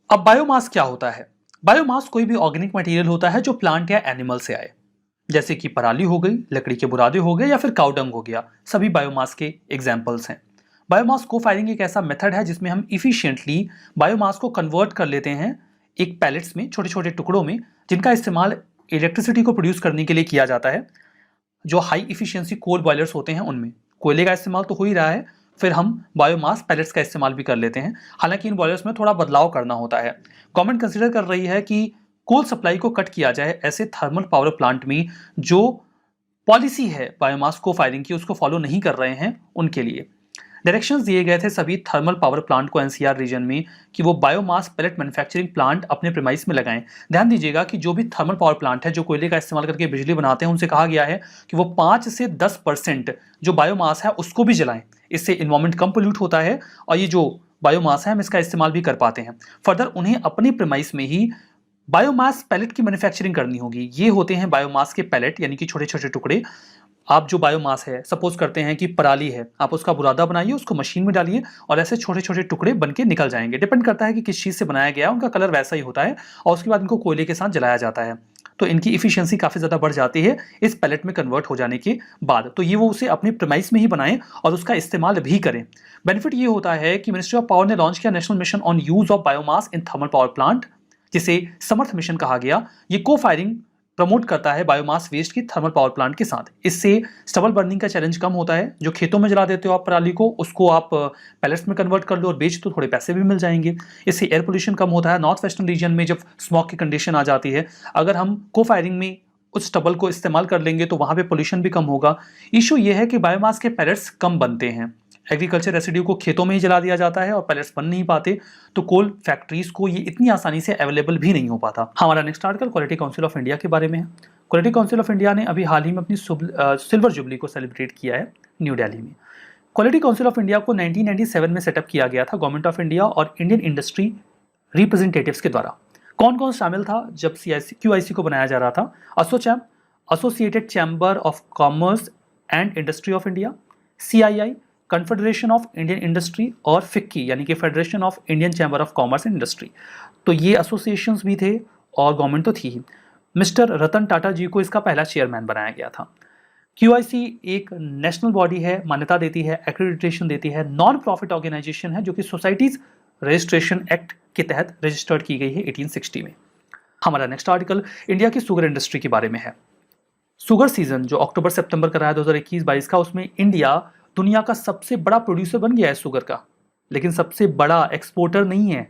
अब बायोमास क्या होता है? बायोमास कोई भी ऑर्गेनिक मटेरियल होता है जो प्लांट या एनिमल से आए, जैसे कि पराली हो गई, लकड़ी के बुरादे हो गए या फिर काउडंग हो गया, सभी बायोमास के एग्जाम्पल्स हैं। बायोमास को फायरिंग एक ऐसा मेथड है जिसमें हम इफिशिएंटली बायोमास को कन्वर्ट कर लेते हैं एक पैलेट्स में, छोटे छोटे टुकड़ों में, जिनका इस्तेमाल इलेक्ट्रिसिटी को प्रोड्यूस करने के लिए किया जाता है। जो हाई इफिशियंसी कोल बॉयलर्स होते हैं उनमें कोयले का इस्तेमाल तो हो ही रहा है, फिर हम बायोमास पैलेट्स का इस्तेमाल भी कर लेते हैं। हालांकि इन बॉयलर्स में थोड़ा बदलाव करना होता है। गवर्नमेंट कंसिडर कर रही है कि कोल सप्लाई को कट किया जाए ऐसे थर्मल पावर प्लांट में जो पॉलिसी है बायोमास को फायरिंग की उसको फॉलो नहीं कर रहे हैं, उनके लिए डायरेक्शंस दिए गए थे सभी थर्मल पावर प्लांट को एनसीआर रीजन में कि वो बायोमास पैलेट मैन्युफैक्चरिंग प्लांट अपने प्रीमाइस में लगाएं। ध्यान दीजिएगा कि जो भी थर्मल पावर प्लांट है जो कोयले का इस्तेमाल करके बिजली बनाते हैं, उनसे कहा गया है कि वो 5 से 10% जो बायोमास है उसको भी जलाएं। इससे इन्वायरमेंट कम पोल्यूट होता है और ये जो बायोमास है हम इसका इस्तेमाल भी कर पाते हैं। फर्दर उन्हें अपनी प्रीमाइस में ही बायोमास पैलेट की मैन्युफैक्चरिंग करनी होगी। ये होते हैं बायोमास के पैलेट, यानी कि छोटे छोटे टुकड़े। आप जो बायोमास है, सपोज करते हैं कि पराली है, आप उसका बुरादा बनाइए, उसको मशीन में डालिए और ऐसे छोटे छोटे टुकड़े बन के निकल जाएंगे। डिपेंड करता है कि किस चीज़ से बनाया गया है, उनका कलर वैसा ही होता है और उसके बाद इनको कोयले के साथ जलाया जाता है। तो इनकी इफिशियंसी काफ़ी ज़्यादा बढ़ जाती है इस पैलेट में कन्वर्ट हो जाने के बाद। तो ये वो उसे अपने प्रेमाइस में ही बनाएं और उसका इस्तेमाल भी करें। बेनिफिट ये होता है कि मिनिस्ट्री ऑफ पावर ने लॉन्च किया national mission on use of biomass in thermal power plant, जिसे समर्थ मिशन कहा गया। ये को फायरिंग प्रमोट करता है बायोमास वेस्ट की थर्मल पावर प्लांट के साथ। इससे स्टबल बर्निंग का चैलेंज कम होता है। जो खेतों में जला देते हो आप पराली को, उसको आप पैलेट्स में कन्वर्ट कर लो और बेच तो थोड़े पैसे भी मिल जाएंगे। इससे एयर पोल्यूशन कम होता है। नॉर्थ वेस्टर्न रीजन में जब स्मॉग की कंडीशन आ जाती है, अगर हम को फायरिंग में उस स्टबल को इस्तेमाल कर लेंगे तो वहां पे पोल्यूशन भी कम होगा। इशू यह है कि बायोमास के पैलेट्स कम बनते हैं। एग्रीकल्चर रेसिड्यू को खेतों में ही जला दिया जाता है और पैलेट्स बन नहीं पाते, तो कोल फैक्ट्रीज को ये इतनी आसानी से अवेलेबल भी नहीं हो पाता। हमारा next article quality council of India के बारे में है। क्वालिटी काउंसिल ऑफ इंडिया ने अभी हाल ही में अपनी सिल्वर जुबली को सेलिब्रेट किया है न्यू दिल्ली में। क्वालिटी काउंसिल ऑफ इंडिया को 1997 में सेटअप किया गया था गवर्नमेंट ऑफ इंडिया और इंडियन इंडस्ट्री रिप्रेजेंटेटिव्स के द्वारा। कौन कौन शामिल था जब QIC को बनाया जा रहा था? ASSOCHAM, associated chamber of commerce and industry of India, CII, confederation of Indian industry और FICCI यानी कि federation of Indian chamber of commerce and industry. तो ये एसोसिएशंस भी थे और गवर्नमेंट तो थी ही। मिस्टर रतन टाटा जी को इसका पहला चेयरमैन बनाया गया था। QIC एक नेशनल बॉडी है, मान्यता देती है, एक्रेडिटेशन देती है, नॉन प्रॉफिट ऑर्गेनाइजेशन है जो कि सोसाइटीज रजिस्ट्रेशन एक्ट के तहत रजिस्टर्ड की गई है 1860 में। हमारा नेक्स्ट आर्टिकल इंडिया की शुगर इंडस्ट्री के बारे में है। शुगर सीजन जो अक्टूबर सितंबर का रहा है 2021-22 का, उसमें इंडिया दुनिया का सबसे बड़ा प्रोड्यूसर बन गया है शुगर का, लेकिन सबसे बड़ा एक्सपोर्टर नहीं है।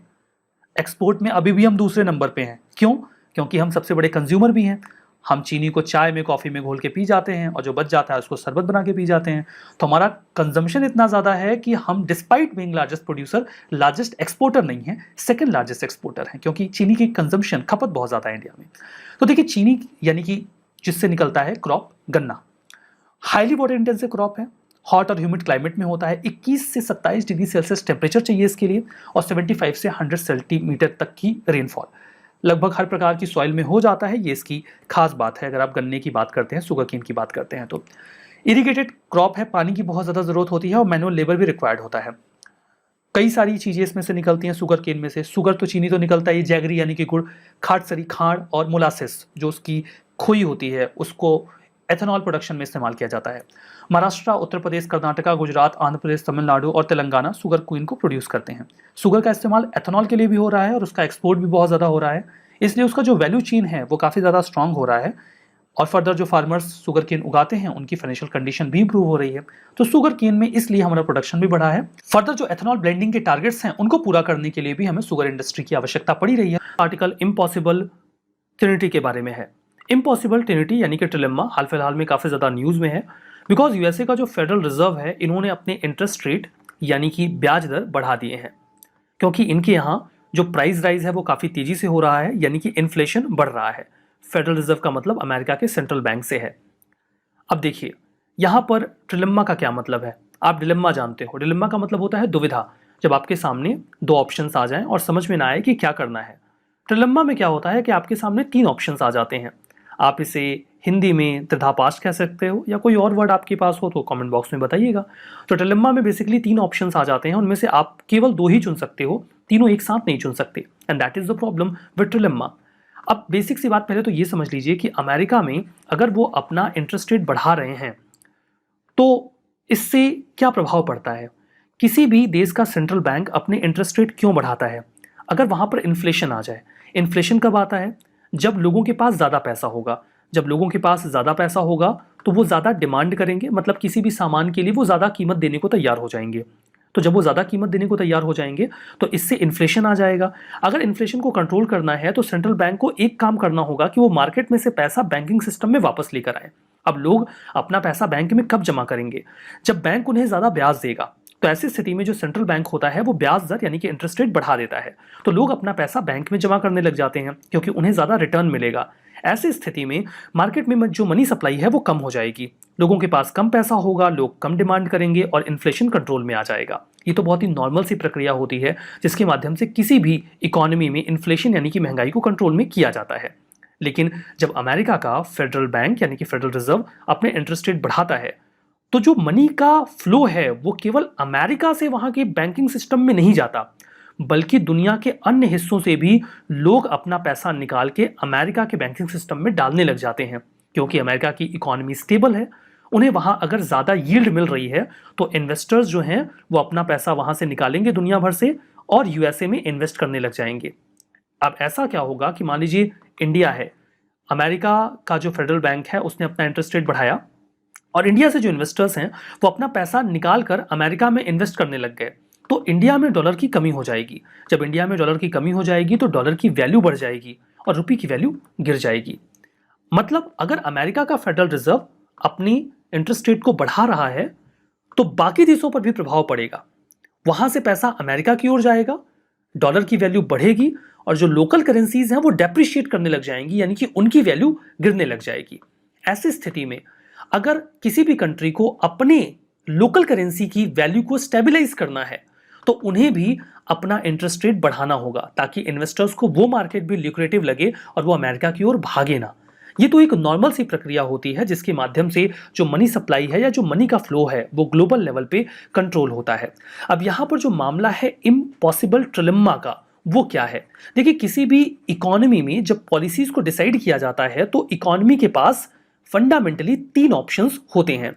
एक्सपोर्ट में अभी भी हम दूसरे नंबर पे हैं। क्यों? क्योंकि हम सबसे बड़े कंज्यूमर भी हैं। हम चीनी को चाय में, कॉफ़ी में घोल के पी जाते हैं और जो बच जाता है उसको शरबत बना के पी जाते हैं। तो हमारा कंजम्पशन इतना ज़्यादा है कि हम despite being largest producer largest exporter नहीं है, सेकंड लार्जेस्ट एक्सपोर्टर हैं, क्योंकि चीनी की कंजम्पशन, खपत बहुत ज़्यादा है इंडिया में। तो देखिए, चीनी यानी कि जिससे निकलता है क्रॉप गन्ना, हाईली वाटर इंटेंसिव क्रॉप है, हॉट और ह्यूमिड क्लाइमेट में होता है। 21 से 27 डिग्री सेल्सियस टेम्परेचर चाहिए इसके लिए और 75 से 100 सेंटीमीटर तक की रेनफॉल लगभग हर प्रकार की सॉइल में हो जाता है। ये इसकी खास बात है अगर आप गन्ने की बात करते हैं, शुगर केन की बात करते हैं। तो इरिगेटेड क्रॉप है, पानी की बहुत ज़्यादा ज़रूरत होती है और मैनुअल लेबर भी रिक्वायर्ड होता है। कई सारी चीज़ें इसमें से निकलती हैं शुगर केन में से। शुगर तो चीनी तो निकलता है, जैगरी यानी कि गुड़, खाटसरी खाड़ और मोलासिस जो उसकी खोई होती है, उसको एथेनॉल प्रोडक्शन में इस्तेमाल किया जाता है। महाराष्ट्र, उत्तर प्रदेश, कर्नाटका, गुजरात, आंध्र प्रदेश, तमिलनाडु और तेलंगाना शुगर क्वीन को प्रोड्यूस करते हैं। शुगर का इस्तेमाल एथेनॉल के लिए भी हो रहा है और उसका एक्सपोर्ट भी बहुत ज़्यादा हो रहा है, इसलिए उसका जो वैल्यू चेन है वो काफ़ी ज़्यादा स्ट्रांग हो रहा है और फर्दर जो फार्मर्स शुगर केन उगाते हैं उनकी फाइनेंशियल कंडीशन भी इंप्रूव हो रही है। तो शुगर केन में इसलिए हमारा प्रोडक्शन भी बढ़ा है। फर्दर जो एथेनॉल ब्लेंडिंग के टारगेट्स हैं उनको पूरा करने के लिए भी हमें शुगर इंडस्ट्री की आवश्यकता पड़ी रही है। आर्टिकल इम्पॉसिबल ट्रिनिटी के बारे में है। इम्पॉसिबल ट्रिनिटी यानी कि ट्रिलेम्मा हाल फिलहाल में काफ़ी ज़्यादा न्यूज़ में है, बिकॉज USA का जो फेडरल रिजर्व है, इन्होंने अपने इंटरेस्ट रेट यानी कि ब्याज दर बढ़ा दिए हैं, क्योंकि इनके यहाँ जो प्राइस राइज है वो काफ़ी तेज़ी से हो रहा है, यानी कि इन्फ्लेशन बढ़ रहा है। फेडरल रिजर्व का मतलब अमेरिका के सेंट्रल बैंक से है। अब देखिए, यहाँ पर ट्रिलेम्मा का क्या मतलब है, आप डिलेम्मा जानते हो। डिलेम्मा का मतलब होता है दुविधा, जब आपके सामने दो ऑप्शंस आ जाएं और समझ में ना आए कि क्या करना है। ट्रिलेम्मा में क्या होता है कि आपके सामने 3 ऑप्शंस आ जाते हैं। आप इसे हिंदी में त्रिधापास कह सकते हो या कोई और वर्ड आपके पास हो तो कमेंट बॉक्स में बताइएगा। तो ट्रिलेम्मा में बेसिकली 3 ऑप्शंस आ जाते हैं, उनमें से आप केवल 2 ही चुन सकते हो, तीनों एक साथ नहीं चुन सकते, and that is the problem with trilemma. अब बेसिक सी बात पहले तो ये समझ लीजिए कि अमेरिका में अगर वो अपना इंटरेस्ट रेट बढ़ा रहे हैं तो इससे क्या प्रभाव पड़ता है। किसी भी देश का सेंट्रल बैंक अपने इंटरेस्ट रेट क्यों बढ़ाता है? अगर वहाँ पर इन्फ्लेशन आ जाए। इन्फ्लेशन कब आता है? जब लोगों के पास ज़्यादा पैसा होगा। जब लोगों के पास ज़्यादा पैसा होगा तो वो ज़्यादा डिमांड करेंगे, मतलब किसी भी सामान के लिए वो ज़्यादा कीमत देने को तैयार हो जाएंगे। तो जब वो ज़्यादा कीमत देने को तैयार हो जाएंगे तो इससे इन्फ्लेशन आ जाएगा। अगर इन्फ्लेशन को कंट्रोल करना है तो सेंट्रल बैंक को एक काम करना होगा कि वो मार्केट में से पैसा बैंकिंग सिस्टम में वापस लेकर आए। अब लोग अपना पैसा बैंक में कब जमा करेंगे? जब बैंक उन्हें ज़्यादा ब्याज देगा। तो ऐसी स्थिति में जो सेंट्रल बैंक होता है वो ब्याज दर यानी कि इंटरेस्ट रेट बढ़ा देता है, तो लोग अपना पैसा बैंक में जमा करने लग जाते हैं क्योंकि उन्हें ज़्यादा रिटर्न मिलेगा। ऐसी स्थिति में मार्केट में जो मनी सप्लाई है वो कम हो जाएगी, लोगों के पास कम पैसा होगा, लोग कम डिमांड करेंगे और इन्फ्लेशन कंट्रोल में आ जाएगा। ये तो बहुत ही नॉर्मल सी प्रक्रिया होती है जिसके माध्यम से किसी भी इकोनॉमी में इन्फ्लेशन यानी कि महंगाई को कंट्रोल में किया जाता है। लेकिन जब अमेरिका का फेडरल बैंक यानी कि फेडरल रिजर्व अपने इंटरेस्ट रेट बढ़ाता है तो जो मनी का फ्लो है वो केवल अमेरिका से वहां के बैंकिंग सिस्टम में नहीं जाता, बल्कि दुनिया के अन्य हिस्सों से भी लोग अपना पैसा निकाल के अमेरिका के बैंकिंग सिस्टम में डालने लग जाते हैं। क्योंकि अमेरिका की इकोनॉमी स्टेबल है, उन्हें वहां अगर ज़्यादा यील्ड मिल रही है तो इन्वेस्टर्स जो हैं वो अपना पैसा वहां से निकालेंगे दुनिया भर से और यूएसए में इन्वेस्ट करने लग जाएंगे। अब ऐसा क्या होगा कि मान लीजिए इंडिया है, अमेरिका का जो फेडरल बैंक है उसने अपना इंटरेस्ट रेट बढ़ाया और इंडिया से जो इन्वेस्टर्स हैं वो अपना पैसा निकाल कर अमेरिका में इन्वेस्ट करने लग गए, तो इंडिया में डॉलर की कमी हो जाएगी। जब इंडिया में डॉलर की कमी हो जाएगी तो डॉलर की वैल्यू बढ़ जाएगी और रुपये की वैल्यू गिर जाएगी। मतलब अगर अमेरिका का फेडरल रिजर्व अपनी इंटरेस्ट रेट को बढ़ा रहा है तो बाकी देशों पर भी प्रभाव पड़ेगा, वहां से पैसा अमेरिका की ओर जाएगा, डॉलर की वैल्यू बढ़ेगी और जो लोकल करेंसीज हैं वो डेप्रिशिएट करने लग जाएंगी, यानी कि उनकी वैल्यू गिरने लग जाएगी। ऐसी स्थिति में अगर किसी भी कंट्री को अपने लोकल करेंसी की वैल्यू को स्टेबलाइज करना है तो उन्हें भी अपना इंटरेस्ट रेट बढ़ाना होगा ताकि इन्वेस्टर्स को वो मार्केट भी ल्यूक्रेटिव लगे और वो अमेरिका की ओर भागे ना। ये तो एक नॉर्मल सी प्रक्रिया होती है जिसके माध्यम से जो मनी सप्लाई है या जो मनी का फ्लो है वो ग्लोबल लेवल पे कंट्रोल होता है। अब यहां पर जो मामला है इम्पॉसिबल ट्रिलेम्मा का, वो क्या है? देखिए, किसी भी इकोनॉमी में जब पॉलिसीज को डिसाइड किया जाता है तो इकोनॉमी के पास फंडामेंटली 3 ऑप्शंस होते हैं।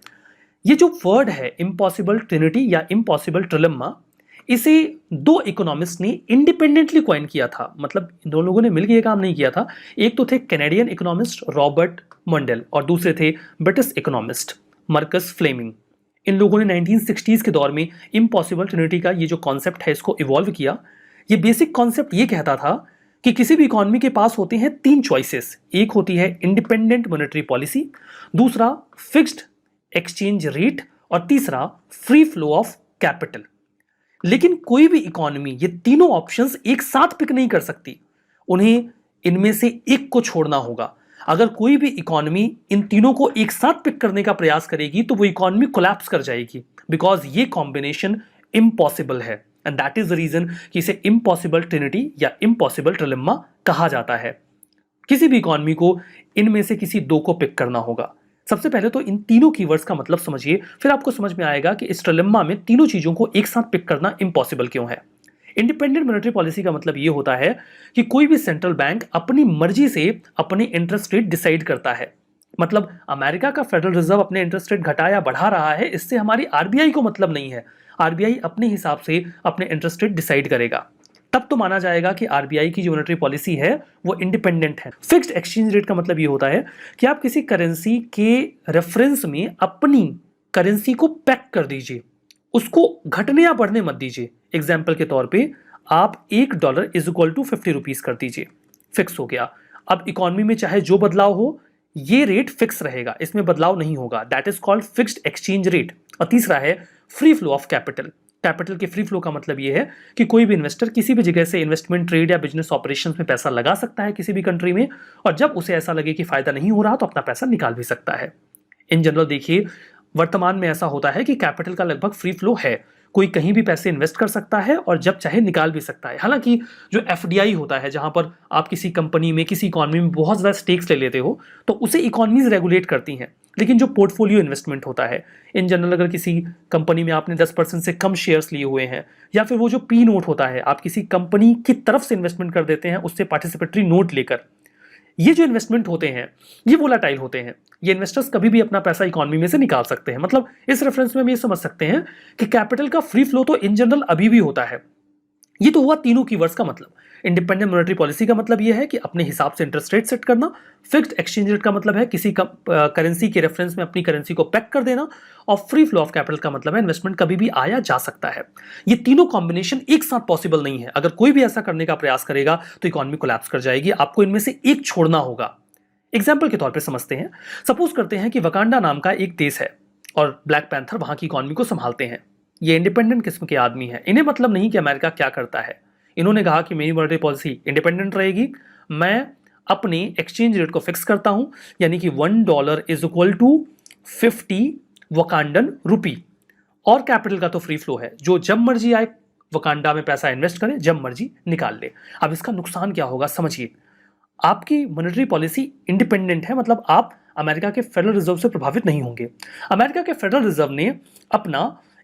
ये जो वर्ड है इम्पॉसिबल ट्रिनिटी या इम्पॉसिबल ट्रिलेम्मा, इसे 2 इकोनॉमिस्ट ने इंडिपेंडेंटली कॉइन किया था। मतलब इन दोनों लोगों ने मिलकर ये काम नहीं किया था। एक तो थे कैनेडियन इकोनॉमिस्ट रॉबर्ट मंडेल और दूसरे थे ब्रिटिश इकोनॉमिस्ट मर्कस फ्लेमिंग। इन लोगों ने 1960s के दौर में इम्पॉसिबल ट्रिनिटी का ये जो कॉन्सेप्ट है इसको इवॉल्व किया। ये बेसिक कॉन्सेप्ट ये कहता था कि किसी भी इकोनॉमी के पास होते हैं 3 चॉइसेस। एक होती है इंडिपेंडेंट मॉनेटरी पॉलिसी, दूसरा फिक्स्ड एक्सचेंज रेट और तीसरा फ्री फ्लो ऑफ कैपिटल। लेकिन कोई भी इकोनॉमी ये तीनों ऑप्शंस एक साथ पिक नहीं कर सकती, उन्हें इनमें से एक को छोड़ना होगा। अगर कोई भी इकोनॉमी इन तीनों को एक साथ पिक करने का प्रयास करेगी तो वो इकोनॉमी कोलैप्स कर जाएगी, बिकॉज ये कॉम्बिनेशन इम्पॉसिबल है। And that is the reason कि इसे इम्पॉसिबल ट्रिनिटी या इम्पॉसिबल ट्रिलेम्मा कहा जाता है। किसी भी इकोनॉमी को इनमें से किसी 2 को पिक करना होगा। सबसे पहले तो इन तीनों कीवर्ड्स का मतलब समझिए, फिर आपको समझ में आएगा कि इस ट्रिलेम्मा में तीनों चीजों को एक साथ पिक करना इम्पॉसिबल क्यों है। इंडिपेंडेंट मॉनेटरी पॉलिसी का मतलब यह होता है कि कोई भी सेंट्रल बैंक अपनी मर्जी से अपने इंटरेस्ट रेट डिसाइड करता है। मतलब अमेरिका का फेडरल रिजर्व अपने इंटरेस्ट रेट घटा या बढ़ा रहा है, इससे हमारी आरबीआई को मतलब नहीं है। आरबीआई अपने हिसाब से अपने इंटरेस्ट रेट डिसाइड करेगा, तब तो माना जाएगा कि आरबीआई की जो मॉनेटरी पॉलिसी है वो इंडिपेंडेंट है। फिक्स्ड एक्सचेंज रेट का मतलब ये होता है कि आप किसी करेंसी के रेफरेंस में अपनी करेंसी को पैक कर दीजिए, उसको घटने या बढ़ने मत दीजिए। एग्जाम्पल के तौर पे आप $1 इज इक्वल टू 50 रुपीज कर दीजिए, फिक्स हो गया। अब इकोनॉमी में चाहे जो बदलाव हो ये रेट फिक्स रहेगा, इसमें बदलाव नहीं होगा। That is called fixed exchange rate. और तीसरा है free flow of capital. Capital के फ्री फ्लो का मतलब यह है कि कोई भी इन्वेस्टर किसी भी जगह से इन्वेस्टमेंट, ट्रेड या बिजनेस ऑपरेशंस में पैसा लगा सकता है किसी भी कंट्री में, और जब उसे ऐसा लगे कि फायदा नहीं हो रहा तो अपना पैसा निकाल भी सकता है। इन जनरल देखिए, वर्तमान में ऐसा होता है कि कैपिटल का लगभग फ्री फ्लो है, कोई कहीं भी पैसे इन्वेस्ट कर सकता है और जब चाहे निकाल भी सकता है। हालांकि जो एफडीआई होता है, जहां पर आप किसी कंपनी में, किसी इकोनॉमी में बहुत ज़्यादा स्टेक्स ले लेते हो, तो उसे इकोनॉमीज रेगुलेट करती हैं। लेकिन जो पोर्टफोलियो इन्वेस्टमेंट होता है, इन जनरल अगर किसी कंपनी में आपने 10% से कम शेयर्स लिए हुए हैं, या फिर वो जो पी नोट होता है, आप किसी कंपनी की तरफ से इन्वेस्टमेंट कर देते हैं उससे पार्टिसिपेटरी नोट लेकर, ये जो इन्वेस्टमेंट होते हैं ये वोलाटाइल होते हैं। ये इन्वेस्टर्स कभी भी अपना पैसा इकोनॉमी में से निकाल सकते हैं। मतलब इस रेफरेंस में हम ये समझ सकते हैं कि कैपिटल का फ्री फ्लो तो इन जनरल अभी भी होता है। ये तो हुआ तीनों कीवर्ड्स का मतलब। इंडिपेंडेंट मॉनेटरी पॉलिसी का मतलब यह है कि अपने हिसाब से इंटरेस्ट रेट सेट करना। फिक्स्ड एक्सचेंज रेट का मतलब है किसी करेंसी के रेफरेंस में अपनी करेंसी को पैक कर देना। और फ्री फ्लो ऑफ कैपिटल का मतलब है इन्वेस्टमेंट कभी भी आया जा सकता है। ये तीनों कॉम्बिनेशन एक साथ पॉसिबल नहीं है। अगर कोई भी ऐसा करने का प्रयास करेगा तो इकोनॉमी कोलैप्स कर जाएगी। आपको इनमें से एक छोड़ना होगा। एग्जाम्पल के तौर पर समझते हैं। सपोज करते हैं कि वकांडा नाम का एक देश है और ब्लैक पैंथर वहां की इकोनॉमी को संभालते हैं। ये इंडिपेंडेंट किस्म के आदमी है। इन्हें मतलब नहीं कि अमेरिका क्या करता है। इन्होंने कहा कि मेरी मॉनेटरी पॉलिसी इंडिपेंडेंट रहेगी, मैं अपनी एक्सचेंज रेट को फिक्स करता हूं, यानी कि $1 इज इक्वल टू 50 वकांडन रुपी। और कैपिटल का तो फ्री फ्लो है, जो जब मर्जी आए वकांडा में पैसा इन्वेस्ट करे, जब मर्जी निकाल ले। अब इसका नुकसान क्या होगा समझिए। आपकी मॉनेटरी पॉलिसी इंडिपेंडेंट है, मतलब आप अमेरिका के फेडरल रिजर्व से प्रभावित नहीं होंगे। अमेरिका के फेडरल रिजर्व ने अपना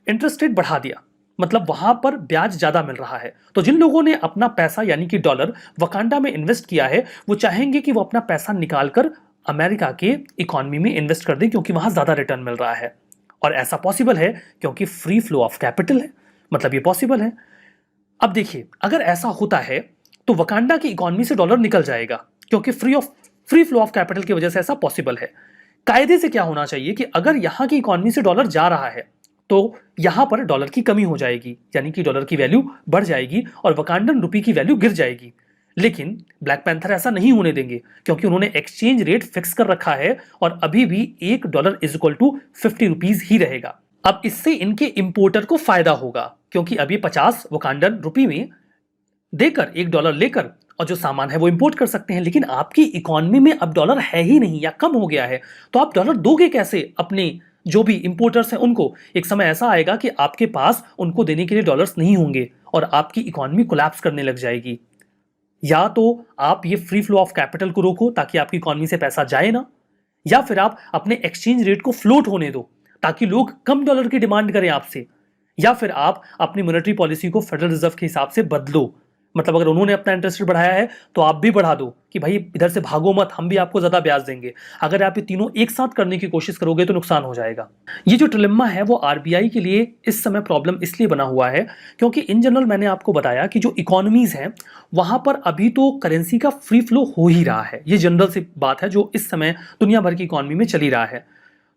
इंटरेस्ट रेट बढ़ा दिया, मतलब वहां पर ब्याज ज्यादा मिल रहा है। तो जिन लोगों ने अपना पैसा यानी कि डॉलर वकांडा में इन्वेस्ट किया है, वो चाहेंगे कि वो अपना पैसा निकालकर अमेरिका के इकोनॉमी में इन्वेस्ट कर दें, क्योंकि वहां ज्यादा रिटर्न मिल रहा है। और ऐसा पॉसिबल है क्योंकि फ्री फ्लो ऑफ कैपिटल है, मतलब ये पॉसिबल है। अब देखिए, अगर ऐसा होता है तो वकांडा की इकोनॉमी से डॉलर निकल जाएगा, क्योंकि फ्री फ्लो ऑफ कैपिटल की वजह से ऐसा पॉसिबल है। कायदे से क्या होना चाहिए कि अगर यहां की इकोनॉमी से डॉलर जा रहा है तो यहां पर डॉलर की कमी हो जाएगी, यानी कि डॉलर की वैल्यू बढ़ जाएगी और वकांडन रुपी की वैल्यू गिर जाएगी। लेकिन ब्लैक पैंथर ऐसा नहीं होने देंगे, क्योंकि उन्होंने एक्सचेंज रेट फिक्स कर रखा है और अभी भी $1 इज इक्वल टू 50 रुपीज ही रहेगा। अब इससे इनके इंपोर्टर को फायदा होगा, क्योंकि अभी 50 वकांडन रुपी में देकर $1 लेकर और जो सामान है वो इंपोर्ट कर सकते हैं। लेकिन आपकी इकोनॉमी में अब डॉलर है ही नहीं या कम हो गया है, तो आप डॉलर दोगे कैसे अपने जो भी इंपोर्टर्स हैं उनको? एक समय ऐसा आएगा कि आपके पास उनको देने के लिए डॉलर्स नहीं होंगे और आपकी इकोनॉमी कोलैप्स करने लग जाएगी। या तो आप ये फ्री फ्लो ऑफ कैपिटल को रोको ताकि आपकी इकोनॉमी से पैसा जाए ना, या फिर आप अपने एक्सचेंज रेट को फ्लोट होने दो ताकि लोग कम डॉलर की डिमांड करें आपसे, या फिर आप अपनी मॉनेटरी पॉलिसी को फेडरल रिजर्व के हिसाब से बदलो। मतलब अगर उन्होंने अपना इंटरेस्ट रेट बढ़ाया है तो आप भी बढ़ा दो कि भाई इधर से भागो मत, हम भी आपको ज्यादा ब्याज देंगे। अगर आप ये तीनों एक साथ करने की कोशिश करोगे तो नुकसान हो जाएगा। ये जो ट्रिलेम्मा है वो आरबीआई के लिए इस समय प्रॉब्लम इसलिए बना हुआ है क्योंकि इन जनरल मैंने आपको बताया कि जो इकोनॉमीज हैं वहां पर अभी तो करेंसी का फ्री फ्लो हो ही रहा है। ये जनरल सी बात है जो इस समय दुनिया भर की इकोनॉमी में चल ही रहा है।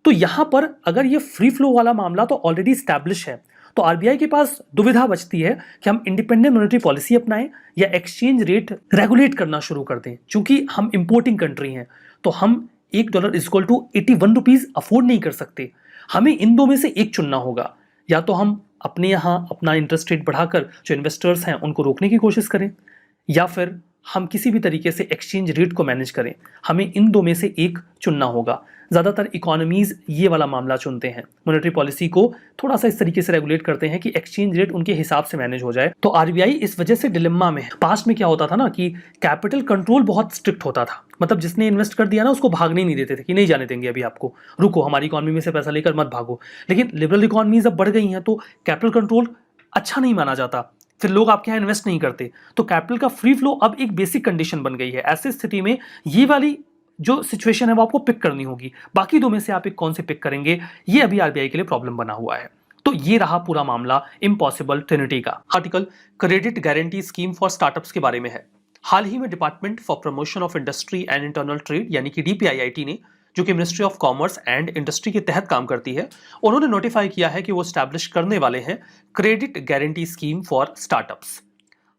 तो यहां पर अगर ये फ्री फ्लो वाला मामला तो ऑलरेडी स्टैब्लिश है, तो आरबीआई के पास दुविधा बचती है कि हम इंडिपेंडेंट मॉनेटरी पॉलिसी अपनाएं या एक्सचेंज रेट रेगुलेट करना शुरू कर दें। चूंकि हम इंपोर्टिंग कंट्री हैं तो हम $1 is equal to 81 rupees afford नहीं कर सकते। हमें इन दो में से एक चुनना होगा, या तो हम अपने यहाँ अपना इंटरेस्ट रेट बढ़ाकर जो इन्वेस्टर्स हैं उनको रोकने की कोशिश करें, या फिर हम किसी भी तरीके से एक्सचेंज रेट को मैनेज करें। हमें इन दो में से एक चुनना होगा। ज़्यादातर इकोनॉमीज ये वाला मामला चुनते हैं, मॉनेटरी पॉलिसी को थोड़ा सा इस तरीके से रेगुलेट करते हैं कि एक्सचेंज रेट उनके हिसाब से मैनेज हो जाए। तो आरबीआई इस वजह से डिलेम्मा में। पास्ट में क्या होता था ना कि कैपिटल कंट्रोल बहुत स्ट्रिक्ट होता था, मतलब जिसने इन्वेस्ट कर दिया ना उसको भागने नहीं देते थे कि नहीं जाने देंगे, अभी आपको रुको, हमारी इकोनॉमी में से पैसा लेकर मत भागो। लेकिन लिबरल इकोनॉमीज अब बढ़ गई हैं तो कैपिटल कंट्रोल अच्छा नहीं माना जाता, फिर लोग आपके यहाँ इन्वेस्ट नहीं करते। तो कैपिटल का फ्री फ्लो अब एक बेसिक कंडीशन बन गई है। ऐसी स्थिति में ये वाली जो सिचुएशन है वो आपको पिक करनी होगी। बाकी दो में से आप एक कौन से पिक करेंगे, ये अभी आरबीआई के लिए प्रॉब्लम बना हुआ है। तो ये रहा पूरा मामला इम्पॉसिबल ट्रिनिटी का। Article credit guarantee scheme for startups के बारे में है। हाल ही में department for promotion of industry and internal trade यानी कि डीपीआईआईटी ने, जो कि ministry of commerce and industry के तहत काम करती है, उन्होंने नोटिफाई किया है कि वो स्टैब्लिश करने वाले हैं credit guarantee scheme for startups.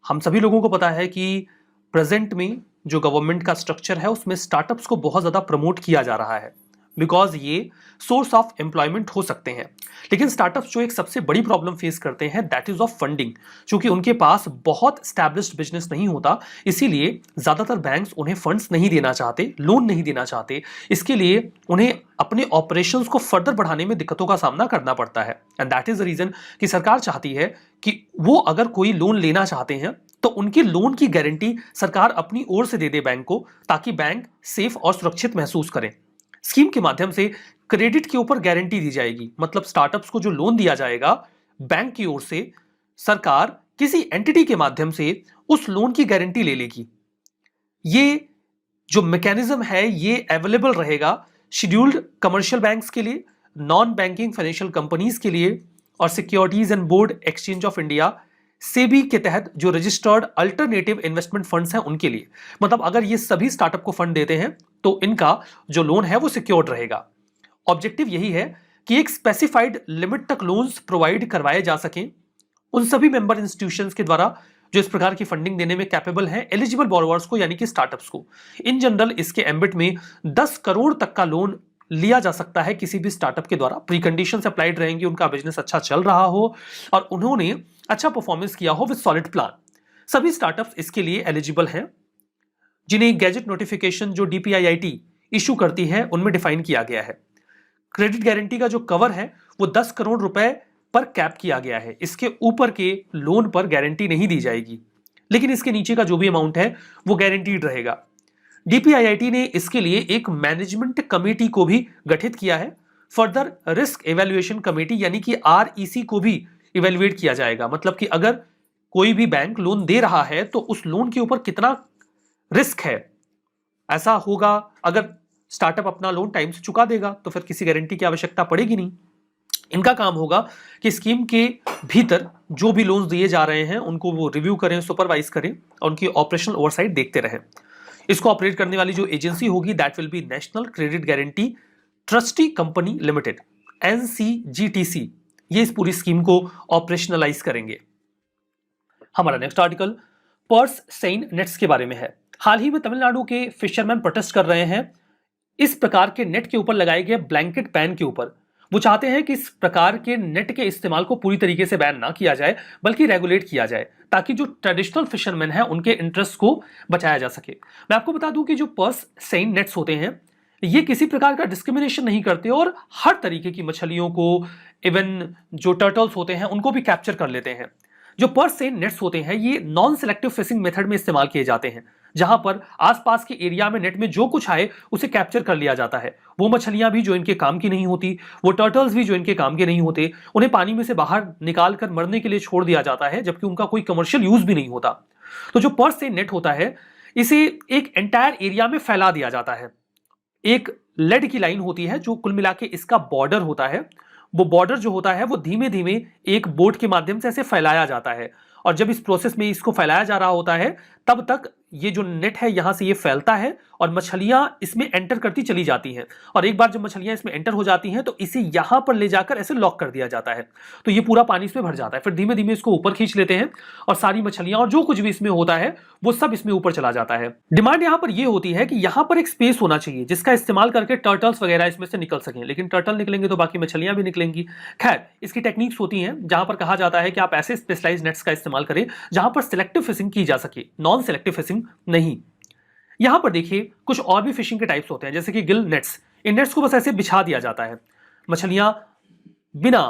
हम सभी लोगों को पता है कि प्रेजेंट में जो गवर्नमेंट का स्ट्रक्चर है उसमें स्टार्टअप्स को बहुत ज़्यादा प्रमोट किया जा रहा है, बिकॉज ये सोर्स ऑफ एम्प्लॉयमेंट हो सकते हैं। लेकिन स्टार्टअप्स जो एक सबसे बड़ी प्रॉब्लम फेस करते हैं दैट इज ऑफ फंडिंग। क्योंकि उनके पास बहुत स्टैब्लिश्ड बिजनेस नहीं होता, इसीलिए ज़्यादातर बैंक्स उन्हें फंड्स नहीं देना चाहते, लोन नहीं देना चाहते। इसके लिए उन्हें अपने ऑपरेशंस को फर्दर बढ़ाने में दिक्कतों का सामना करना पड़ता है। And that is the reason कि सरकार चाहती है कि वो अगर कोई लोन लेना चाहते हैं तो उनके लोन की गारंटी सरकार अपनी ओर से दे दे बैंक को, ताकि बैंक सेफ और सुरक्षित महसूस करें। स्कीम के माध्यम से क्रेडिट के ऊपर गारंटी दी जाएगी, मतलब स्टार्टअप्स को जो लोन दिया जाएगा बैंक की ओर से, सरकार किसी एंटिटी के माध्यम से उस लोन की गारंटी ले लेगी। ये जो मैकेनिज्म है ये अवेलेबल रहेगा शेड्यूल्ड कमर्शियल बैंक्स के लिए, नॉन बैंकिंग फाइनेंशियल कंपनीज के लिए और securities and board exchange of India SEBI के तहत जो रजिस्टर्ड अल्टरनेटिव इन्वेस्टमेंट फंड्स हैं उनके लिए। मतलब अगर ये सभी स्टार्टअप को फंड देते हैं तो इनका जो लोन है वो सिक्योर्ड रहेगा। ऑब्जेक्टिव यही है कि एक स्पेसिफाइड लिमिट तक लोन्स प्रोवाइड करवाए जा सकें उन सभी मेंबर इंस्टीट्यूशंस के द्वारा जो इस प्रकार की फंडिंग देने में कैपेबल हैं एलिजिबल बोरोवर्स को, यानी कि स्टार्टअप्स को। इन जनरल इसके एम्बिट में 10 करोड़ तक का लोन लिया जा सकता है किसी भी स्टार्टअप के द्वारा। प्री कंडीशंस अप्लाइड रहेंगी, उनका बिजनेस अच्छा चल रहा हो और उन्होंने अच्छा परफॉर्मेंस किया हो विद सॉलिड प्लान। सभी स्टार्टअप्स इसके लिए एलिजिबल हैं, जिन्हें गैजेट नोटिफिकेशन जो डीपीआईआईटी इशू करती है उनमें डिफाइन किया गया है। क्रेडिट गारंटी का जो कवर है वो 10 करोड़ रुपए पर कैप किया गया है। इसके ऊपर के लोन पर गारंटी नहीं दी जाएगी, लेकिन इसके नीचे का जो भी अमाउंट है वो गारंटीड रहेगा। डीपीआईआईटी ने इसके लिए एक मैनेजमेंट कमेटी को भी गठित किया है। फर्दर रिस्क एवेल्युएशन कमेटी यानी कि आरईसी को भी इवेल्युएट किया जाएगा। मतलब कि अगर कोई भी बैंक लोन दे रहा है तो उस लोन के ऊपर कितना रिस्क है, ऐसा होगा अगर स्टार्टअप अपना लोन टाइम से चुका देगा तो फिर किसी गारंटी की आवश्यकता पड़ेगी नहीं। इनका काम होगा कि स्कीम के भीतर जो भी लोन्स दिए जा रहे हैं उनको वो रिव्यू करें, सुपरवाइज करें और उनकी ऑपरेशनल ओवरसाइट देखते रहें। इसको ऑपरेट करने वाली जो एजेंसी होगी that will be national credit guarantee trustee company limited, NCGTC. ये इस पूरी स्कीम को ऑपरेशनलाइज करेंगे। हमारा next article purse seine nets के बारे में है। हाल ही में तमिलनाडु के फिशरमैन प्रोटेस्ट कर रहे हैं इस प्रकार के नेट के ऊपर लगाए गए ब्लैंकेट बैन के ऊपर। वो चाहते हैं कि इस प्रकार के नेट के इस्तेमाल को पूरी तरीके से बैन ना किया जाए बल्कि रेगुलेट किया जाए ताकि जो ट्रेडिशनल फिशरमैन हैं उनके इंटरेस्ट को बचाया जा सके। मैं आपको बता दूं कि जो पर्स सेइन नेट्स होते हैं ये किसी प्रकार का डिस्क्रिमिनेशन नहीं करते और हर तरीके की मछलियों को, इवन जो टर्टल्स होते हैं उनको भी कैप्चर कर लेते हैं। जो पर्स सेइन नेट्स होते हैं ये नॉन सेलेक्टिव फिशिंग मेथड में इस्तेमाल किए जाते हैं, जहां पर आसपास के एरिया में नेट में जो कुछ आए उसे कैप्चर कर लिया जाता है। वो मछलियां भी जो इनके काम की नहीं होती, वो टर्टल्स भी जो इनके काम के नहीं होते, उन्हें पानी में से बाहर निकाल कर मरने के लिए छोड़ दिया जाता है, जबकि उनका कोई कमर्शियल यूज भी नहीं होता। तो जो पर्स सेइन नेट होता है इसे एक एंटायर एरिया में फैला दिया जाता है। एक लेड की लाइन होती है जो कुल मिला के इसका बॉर्डर होता है। वो बॉर्डर जो होता है वो धीमे धीमे एक बोट के माध्यम से ऐसे फैलाया जाता है और जब इस प्रोसेस में इसको फैलाया जा रहा होता है तब तक ये जो नेट है यहां से ये फैलता है और मछलियां इसमें एंटर करती चली जाती हैं। और एक बार जब मछलियां इसमें एंटर हो जाती हैं तो इसे यहां पर ले जाकर ऐसे लॉक कर दिया जाता है। तो ये पूरा पानी इसमें भर जाता है। फिर धीमे धीमे इसको ऊपर खींच लेते हैं और सारी मछलियां और जो कुछ भी इसमें होता है वो सब इसमें ऊपर चला जाता है। डिमांड यहां पर यह होती है कि यहां पर एक स्पेस होना चाहिए जिसका इस्तेमाल करके टर्टल्स वगैरह इसमें से निकल सकें, लेकिन टर्टल निकलेंगे तो बाकी मछलियां भी निकलेंगी। खैर, इसकी टेक्निक्स होती हैं जहां पर कहा जाता है कि आप ऐसे स्पेशलाइज नेट्स का इस्तेमाल करें जहां पर सिलेक्टिव फिशिंग की जा सके, नॉन सिलेक्टिव फिशिंग नहीं। यहां पर देखिए कुछ और भी फिशिंग के टाइप्स होते हैं जैसे कि गिल नेट्स। इन नेट्स को बस ऐसे बिछा दिया जाता है, मछलियां बिना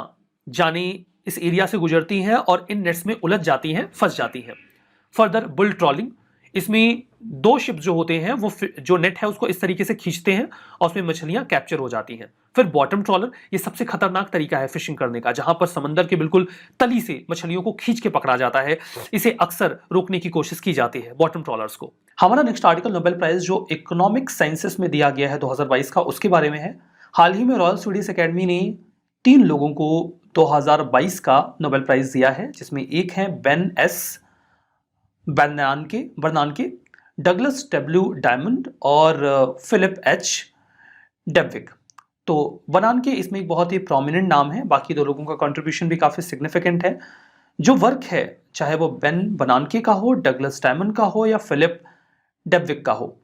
जाने इस एरिया से गुजरती हैं और इन नेट्स में उलझ जाती हैं, फंस जाती हैं। फर्दर बुल ट्रॉलिंग, इसमें दो शिप जो होते हैं वो जो नेट है उसको इस तरीके से खींचते हैं और उसमें मछलियां कैप्चर हो जाती हैं। फिर बॉटम ट्रॉलर, ये सबसे खतरनाक तरीका है फिशिंग करने का, जहां पर समंदर के बिल्कुल तली से मछलियों को खींच के पकड़ा जाता है। इसे अक्सर रोकने की कोशिश की जाती है बॉटम ट्रॉलर्स को। हमारा नेक्स्ट आर्टिकल नोबेल प्राइज जो इकोनॉमिक साइंसेस में दिया गया है 2022 का, उसके बारे में है। हाल ही में रॉयल स्वीडिश अकेडमी ने 3 लोगों को 2022 का नोबेल प्राइज दिया है, जिसमें एक है Ben S बर्नानके, Douglas W diamond और फिलिप एच डेविक। तो बनानके इसमें एक बहुत ही प्रोमिनेंट नाम है, बाकी 2 लोगों का कंट्रीब्यूशन भी काफी सिग्निफिकेंट है। जो वर्क है चाहे वो बेन बनानके का हो, डगलस डायमंड का हो या फिलिप डेविक का हो,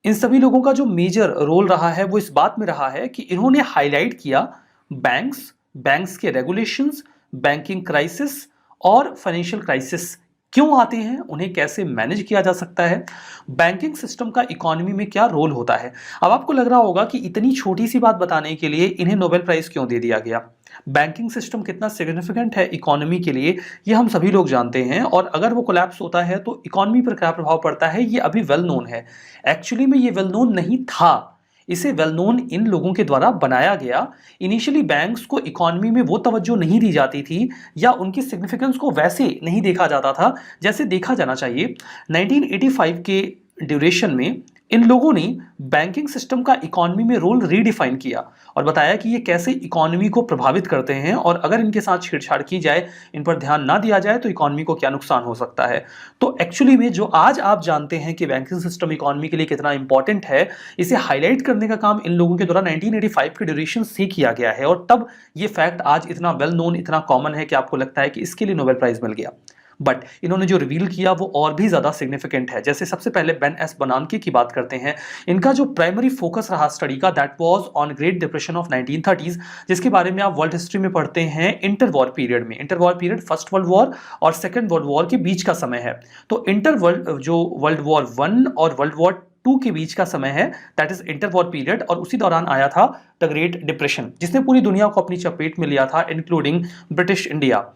इन सभी लोगों का जो मेजर रोल रहा है वो इस बात में रहा है कि इन्होंने हाईलाइट किया बैंक्स के रेगुलेशंस, बैंकिंग क्राइसिस और फाइनेंशियल क्राइसिस क्यों आते हैं, उन्हें कैसे मैनेज किया जा सकता है, बैंकिंग सिस्टम का इकोनॉमी में क्या रोल होता है। अब आपको लग रहा होगा कि इतनी छोटी सी बात बताने के लिए इन्हें नोबेल प्राइज क्यों दे दिया गया। बैंकिंग सिस्टम कितना सिग्निफिकेंट है इकोनॉमी के लिए ये हम सभी लोग जानते हैं, और अगर वो कोलैप्स होता है तो इकोनॉमी पर क्या प्रभाव पड़ता है ये अभी वेल नोन है। एक्चुअली में ये वेल नोन नहीं था, इसे वेल नोन इन लोगों के द्वारा बनाया गया। इनिशियली बैंक्स को इकोनॉमी में वो तवज्जो नहीं दी जाती थी या उनकी सिग्निफिकेंस को वैसे नहीं देखा जाता था जैसे देखा जाना चाहिए। 1985 के ड्यूरेशन में इन लोगों ने बैंकिंग सिस्टम का इकोनॉमी में रोल रीडिफाइन किया और बताया कि ये कैसे इकोनॉमी को प्रभावित करते हैं और अगर इनके साथ छेड़छाड़ की जाए, इन पर ध्यान ना दिया जाए तो इकोनॉमी को क्या नुकसान हो सकता है। तो एक्चुअली में जो आज आप जानते हैं कि बैंकिंग सिस्टम इकोनॉमी के लिए कितना इंपॉर्टेंट है, इसे हाईलाइट करने का काम इन लोगों के द्वारा 1985 के ड्यूरेशन से किया गया है, और तब ये फैक्ट आज इतना वेल नोन, इतना कॉमन है कि आपको लगता है कि इसके लिए नोबेल प्राइज मिल गया। बट इन्होंने जो रिवील किया वो और भी ज्यादा सिग्निफिकेंट है। जैसे सबसे पहले बेन एस बनानके की बात करते हैं। इनका जो प्राइमरी फोकस रहा स्टडी का that was on great depression of 1930s, जिसके बारे में आप वर्ल्ड हिस्ट्री में पढ़ते हैं इंटर वॉर पीरियड में। Inter war period first world war और सेकेंड वर्ल्ड वॉर के बीच का समय है। तो वर्ल्ड वॉर 1 और वर्ल्ड वॉर 2 के बीच का समय है, that is inter war period, और उसी दौरान आया था द ग्रेट डिप्रेशन जिसने पूरी दुनिया को अपनी चपेट में लिया था, इंक्लूडिंग ब्रिटिश इंडिया।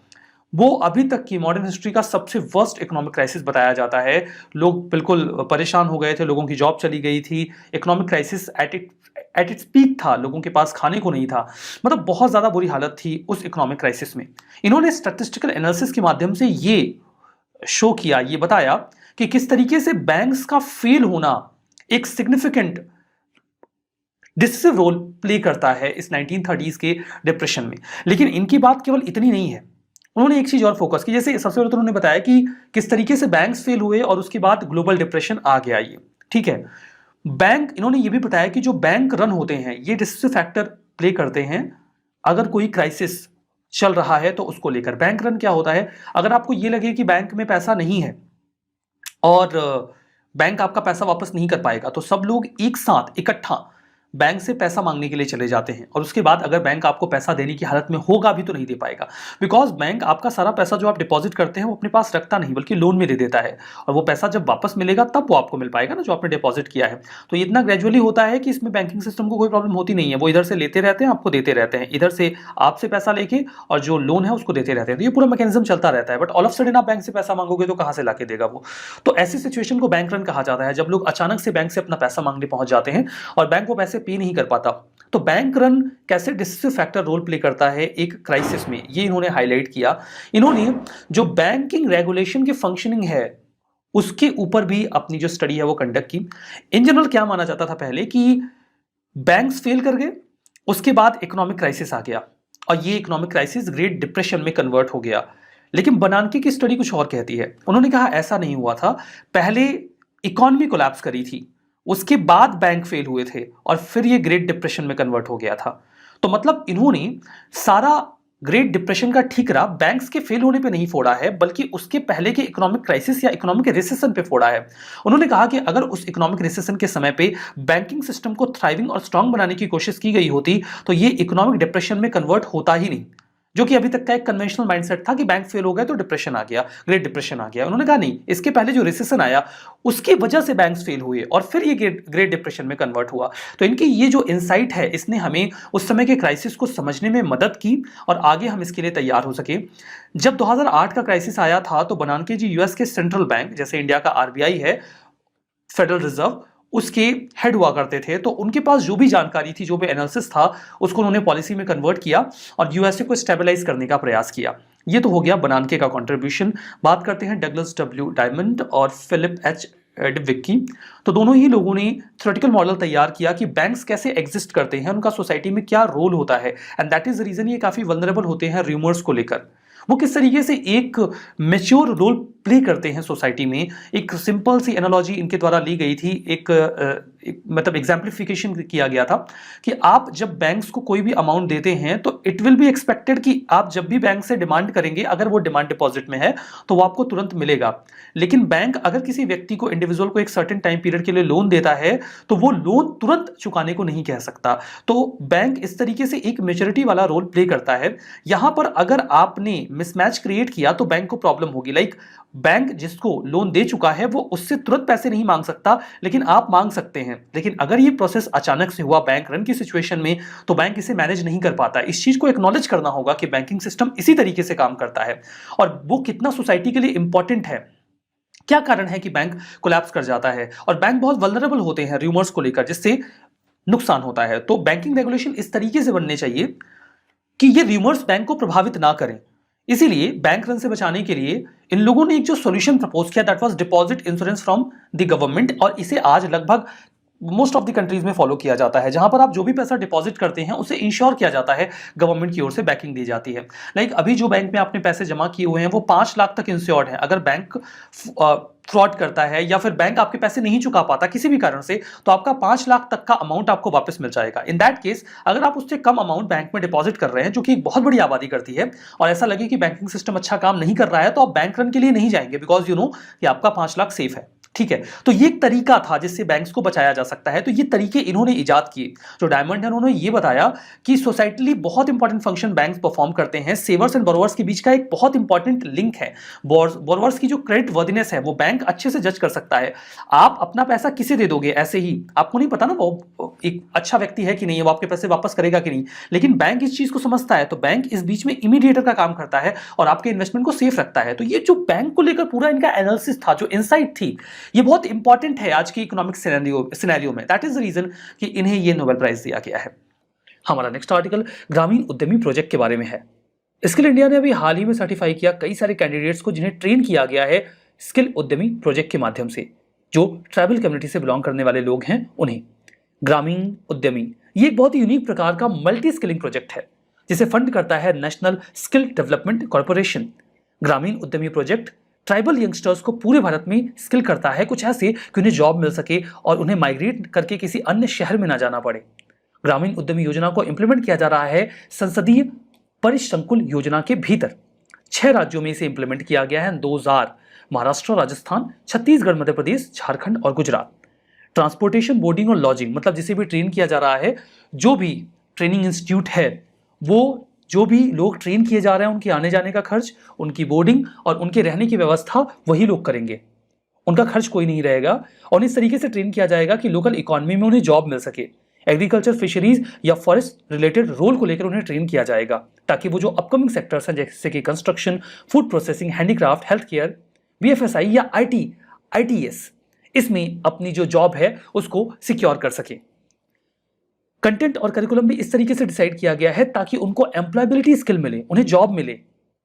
वो अभी तक की मॉडर्न हिस्ट्री का सबसे वर्स्ट इकोनॉमिक क्राइसिस बताया जाता है। लोग बिल्कुल परेशान हो गए थे, लोगों की जॉब चली गई थी, economic crisis at its peak था, लोगों के पास खाने को नहीं था, मतलब बहुत ज़्यादा बुरी हालत थी उस इकोनॉमिक क्राइसिस में। इन्होंने स्टैटिस्टिकल एनालिसिस के माध्यम से ये शो किया, ये बताया कि किस तरीके से बैंक्स का फेल होना एक सिग्निफिकेंट डिसिसिव रोल प्ले करता है इस 1930s के डिप्रेशन में। लेकिन इनकी बात केवल इतनी नहीं है, उन्होंने एक चीज और फोकस की। जैसे सबसे पहले तो उन्होंने बताया कि किस तरीके से बैंक्स फेल हुए और उसके बाद ग्लोबल डिप्रेशन आ गया, ये ठीक है। बैंक, इन्होंने ये भी बताया कि जो बैंक रन होते हैं ये डिसिसिव फैक्टर प्ले करते हैं अगर कोई क्राइसिस चल रहा है तो उसको लेकर। बैंक रन क्या होता है, अगर आपको ये लगे कि बैंक में पैसा नहीं है और बैंक आपका पैसा वापस नहीं कर पाएगा, तो सब लोग एक साथ इकट्ठा बैंक से पैसा मांगने के लिए चले जाते हैं, और उसके बाद अगर बैंक आपको पैसा देने की हालत में होगा भी तो नहीं दे पाएगा, बिकॉज बैंक आपका सारा पैसा जो आप डिपॉजिट करते हैं वो अपने पास रखता नहीं बल्कि लोन में दे देता है, और वो पैसा जब वापस मिलेगा तब वो आपको मिल पाएगा ना, जो आपने डिपॉजिट किया है। तो ये इतना ग्रेजुअली होता है कि इसमें बैंकिंग सिस्टम को कोई प्रॉब्लम होती नहीं है, वो इधर से लेते रहते हैं, आपको देते रहते हैं, इधर से आपसे पैसा लेके और जो लोन है उसको देते रहते हैं, तो ये पूरा मैकेनिज्म चलता रहता है। बट ऑल ऑफ सडन आप बैंक से पैसा मांगोगे तो कहां से लाके देगा वो? तो ऐसी सिचुएशन को बैंक रन कहा जाता है, जब लोग अचानक से बैंक से अपना पैसा मांगने पहुंच जाते हैं और बैंक वो पैसे पे नहीं कर पाता। तो बैंक रन कैसे डिसिसिव फैक्टर रोल प्ले करता है एक क्राइसिस में, ये इन्होंने हाईलाइट किया। इन्होंने जो बैंकिंग रेगुलेशन की फंक्शनिंग है उसके ऊपर भी अपनी जो स्टडी है वो कंडक्ट की। इन जनरल क्या माना जाता था पहले कि बैंक्स फेल कर गए, उसके बाद इकोनॉमिक क्राइसिस आ गया और ये इकोनॉमिक क्राइसिस ग्रेट डिप्रेशन में कन्वर्ट हो गया। लेकिन बनानके की स्टडी कुछ और कहती है। उन्होंने कहा ऐसा नहीं हुआ था, पहले इकोनॉमी कोलैप्स करी थी, उसके बाद बैंक फेल हुए थे और फिर ये ग्रेट डिप्रेशन में कन्वर्ट हो गया था। तो मतलब इन्होंने सारा ग्रेट डिप्रेशन का ठीकरा बैंक्स के फेल होने पे नहीं फोड़ा है, बल्कि उसके पहले के इकोनॉमिक क्राइसिस या इकोनॉमिक रिसेशन पे फोड़ा है। उन्होंने कहा कि अगर उस इकोनॉमिक रिसेशन के समय पे बैंकिंग सिस्टम को थ्राइविंग और स्ट्रांग बनाने की कोशिश की गई होती तो ये इकोनॉमिक डिप्रेशन में कन्वर्ट होता ही नहीं, जो कि अभी तक का एक कन्वेंशनल माइंडसेट था कि बैंक फेल हो गए तो डिप्रेशन आ गया, ग्रेट डिप्रेशन आ गया। उन्होंने कहा नहीं, इसके पहले जो रिसेशन आया उसकी वजह से बैंक्स फेल हुए और फिर ये ग्रेट डिप्रेशन में कन्वर्ट हुआ। तो इनकी ये जो इंसाइट है इसने हमें उस समय के क्राइसिस को समझने में मदद की और आगे हम इसके लिए तैयार हो सके। जब 2008 का क्राइसिस आया था तो बनानके जी यूएस के सेंट्रल बैंक, जैसे इंडिया का आरबीआई है, फेडरल रिजर्व, उसके हेड हुआ करते थे, तो उनके पास जो भी जानकारी थी, जो भी एनालिसिस था, उसको उन्होंने पॉलिसी में कन्वर्ट किया और यूएसए को स्टेबलाइज करने का प्रयास किया। ये तो हो गया बनानके का कंट्रीब्यूशन। बात करते हैं डगलस डब्ल्यू डायमंड और फिलिप एच डिविक की। तो दोनों ही लोगों ने थ्योरेटिकल मॉडल तैयार किया कि बैंक्स कैसे एग्जिस्ट करते हैं, उनका सोसाइटी में क्या रोल होता है, and that is the reason ये काफी वल्नरेबल होते हैं रूमर्स को लेकर। वो किस तरीके से एक मैच्योर रोल प्ले करते हैं सोसाइटी में। एक सिंपल सी एनालॉजी इनके द्वारा ली गई थी, एक मतलब एग्जाम्प्लिफिकेशन किया गया था कि आप जब बैंक्स को कोई भी अमाउंट देते हैं तो इट विल बी एक्सपेक्टेड कि आप जब भी बैंक से डिमांड करेंगे, अगर वो डिमांड डिपॉजिट में है तो वो आपको तुरंत मिलेगा। लेकिन बैंक अगर किसी व्यक्ति को, इंडिविजुअल को एक सर्टेन टाइम पीरियड के लिए लोन देता है तो वो लोन तुरंत चुकाने को नहीं कह सकता। तो बैंक इस तरीके से एक मैच्योरिटी वाला रोल प्ले करता है। यहां पर अगर आपने मिसमैच क्रिएट किया तो बैंक को प्रॉब्लम होगी। लाइक बैंक जिसको लोन दे चुका है वो उससे तुरंत पैसे नहीं मांग सकता, लेकिन आप मांग सकते हैं। लेकिन अगर ये प्रोसेस अचानक से हुआ बैंक रन की सिचुएशन में तो बैंक इसे मैनेज नहीं कर पाता। इस चीज को एक्नॉलेज करना होगा कि बैंकिंग सिस्टम इसी तरीके से काम करता है और वो कितना सोसाइटी के लिए इंपॉर्टेंट है। क्या कारण है कि बैंक कोलैप्स कर जाता है और बैंक बहुत वल्नरेबल होते हैं रूमर्स को लेकर, जिससे नुकसान होता है। तो बैंकिंग रेगुलेशन इस तरीके से बनने चाहिए कि ये रूमर्स बैंक को प्रभावित ना करें। इसीलिए बैंक रन से बचाने के लिए इन लोगों ने एक जो सॉल्यूशन प्रपोज किया, that was deposit insurance from the government, और इसे आज लगभग मोस्ट ऑफ द कंट्रीज में फॉलो किया जाता है, जहां पर आप जो भी पैसा डिपॉजिट करते हैं उसे इंश्योर किया जाता है, गवर्नमेंट की ओर से बैकिंग दी जाती है। लाइक अभी जो बैंक में आपने पैसे जमा किए हुए हैं वो 5 लाख तक इंश्योर्ड है। अगर बैंक फ्रॉड करता है या फिर बैंक आपके पैसे नहीं चुका पाता किसी भी कारण से, तो आपका 5 लाख तक का अमाउंट आपको वापस मिल जाएगा। इन दैट केस अगर आप उससे कम अमाउंट बैंक में डिपॉजिट कर रहे हैं, जो कि एक बहुत बड़ी आबादी करती है, और ऐसा लगे कि बैंकिंग सिस्टम अच्छा काम नहीं कर रहा है, तो आप बैंक रन के लिए नहीं जाएंगे, बिकॉज यू नो कि आपका 5 लाख सेफ है। ठीक है, तो ये एक तरीका था जिससे बैंक्स को बचाया जा सकता है। तो ये तरीके इन्होंने इजाद किए। जो डायमंड है उन्होंने ये बताया कि सोसाइटली बहुत इंपॉर्टेंट फंक्शन बैंक्स परफॉर्म करते हैं। सेवर्स एंड बोरोवर्स के बीच का एक बहुत इंपॉर्टेंट लिंक है। बोरोवर्स की जो क्रेडिट वर्दिनेस है वो बैंक अच्छे से जज कर सकता है। आप अपना पैसा किसे दे दोगे ऐसे ही, आपको नहीं पता ना वो एक अच्छा व्यक्ति है कि नहीं, वो आपके पैसे वापस करेगा कि नहीं, लेकिन बैंक इस चीज को समझता है। तो बैंक इस बीच में इमीडिएटर का काम करता है और आपके इन्वेस्टमेंट को सेफ रखता है। तो ये जो बैंक को लेकर पूरा इनका एनालिसिस था, जो इनसाइट थी, ये बहुत इंपॉर्टेंट है आज की इकोनॉमिक सिनेरियो में। दैट इज द रीजन कि इन्हें ये नोबेल प्राइज दिया गया है। हमारा नेक्स्ट आर्टिकल ग्रामीण उद्यमी प्रोजेक्ट के बारे में है। स्किल इंडिया ने अभी हाल ही में सर्टिफाई किया कई सारे कैंडिडेट्स को जिन्हें ट्रेन किया गया है स्किल उद्यमी प्रोजेक्ट के माध्यम से। जो ट्राइबल कम्युनिटी से बिलोंग करने वाले लोग हैं उन्हें ग्रामीण उद्यमी, ये एक बहुत ही यूनिक प्रकार का मल्टी स्किलिंग प्रोजेक्ट है जिसे फंड करता है नेशनल स्किल डेवलपमेंट कॉर्पोरेशन। ग्रामीण उद्यमी प्रोजेक्ट ट्राइबल यंगस्टर्स को पूरे भारत में स्किल करता है कुछ ऐसे कि उन्हें जॉब मिल सके और उन्हें माइग्रेट करके किसी अन्य शहर में ना जाना पड़े। ग्रामीण उद्यमी योजना को इंप्लीमेंट किया जा रहा है संसदीय परिसंकुल योजना के भीतर। 6 राज्यों में इसे इंप्लीमेंट किया गया है। 2000 महाराष्ट्र, राजस्थान, छत्तीसगढ़, मध्य प्रदेश, झारखंड और गुजरात। ट्रांसपोर्टेशन, बोर्डिंग और लॉजिंग, मतलब जिसे भी ट्रेन किया जा रहा है, जो भी ट्रेनिंग इंस्टीट्यूट है, वो जो भी लोग ट्रेन किए जा रहे हैं उनके आने जाने का खर्च, उनकी बोर्डिंग और उनके रहने की व्यवस्था वही लोग करेंगे। उनका खर्च कोई नहीं रहेगा और इस तरीके से ट्रेन किया जाएगा कि लोकल इकोनॉमी में उन्हें जॉब मिल सके। एग्रीकल्चर, फिशरीज या फॉरेस्ट रिलेटेड रोल को लेकर उन्हें ट्रेन किया जाएगा ताकि वो जो अपकमिंग सेक्टर्स हैं जैसे कि construction, food processing, handicraft, health care, BFSI या आईटीएस, इसमें अपनी जो जॉब है उसको सिक्योर कर सके। कंटेंट और करिकुलम भी इस तरीके से डिसाइड किया गया है ताकि उनको एम्प्लॉयबिलिटी स्किल मिले, उन्हें जॉब मिले,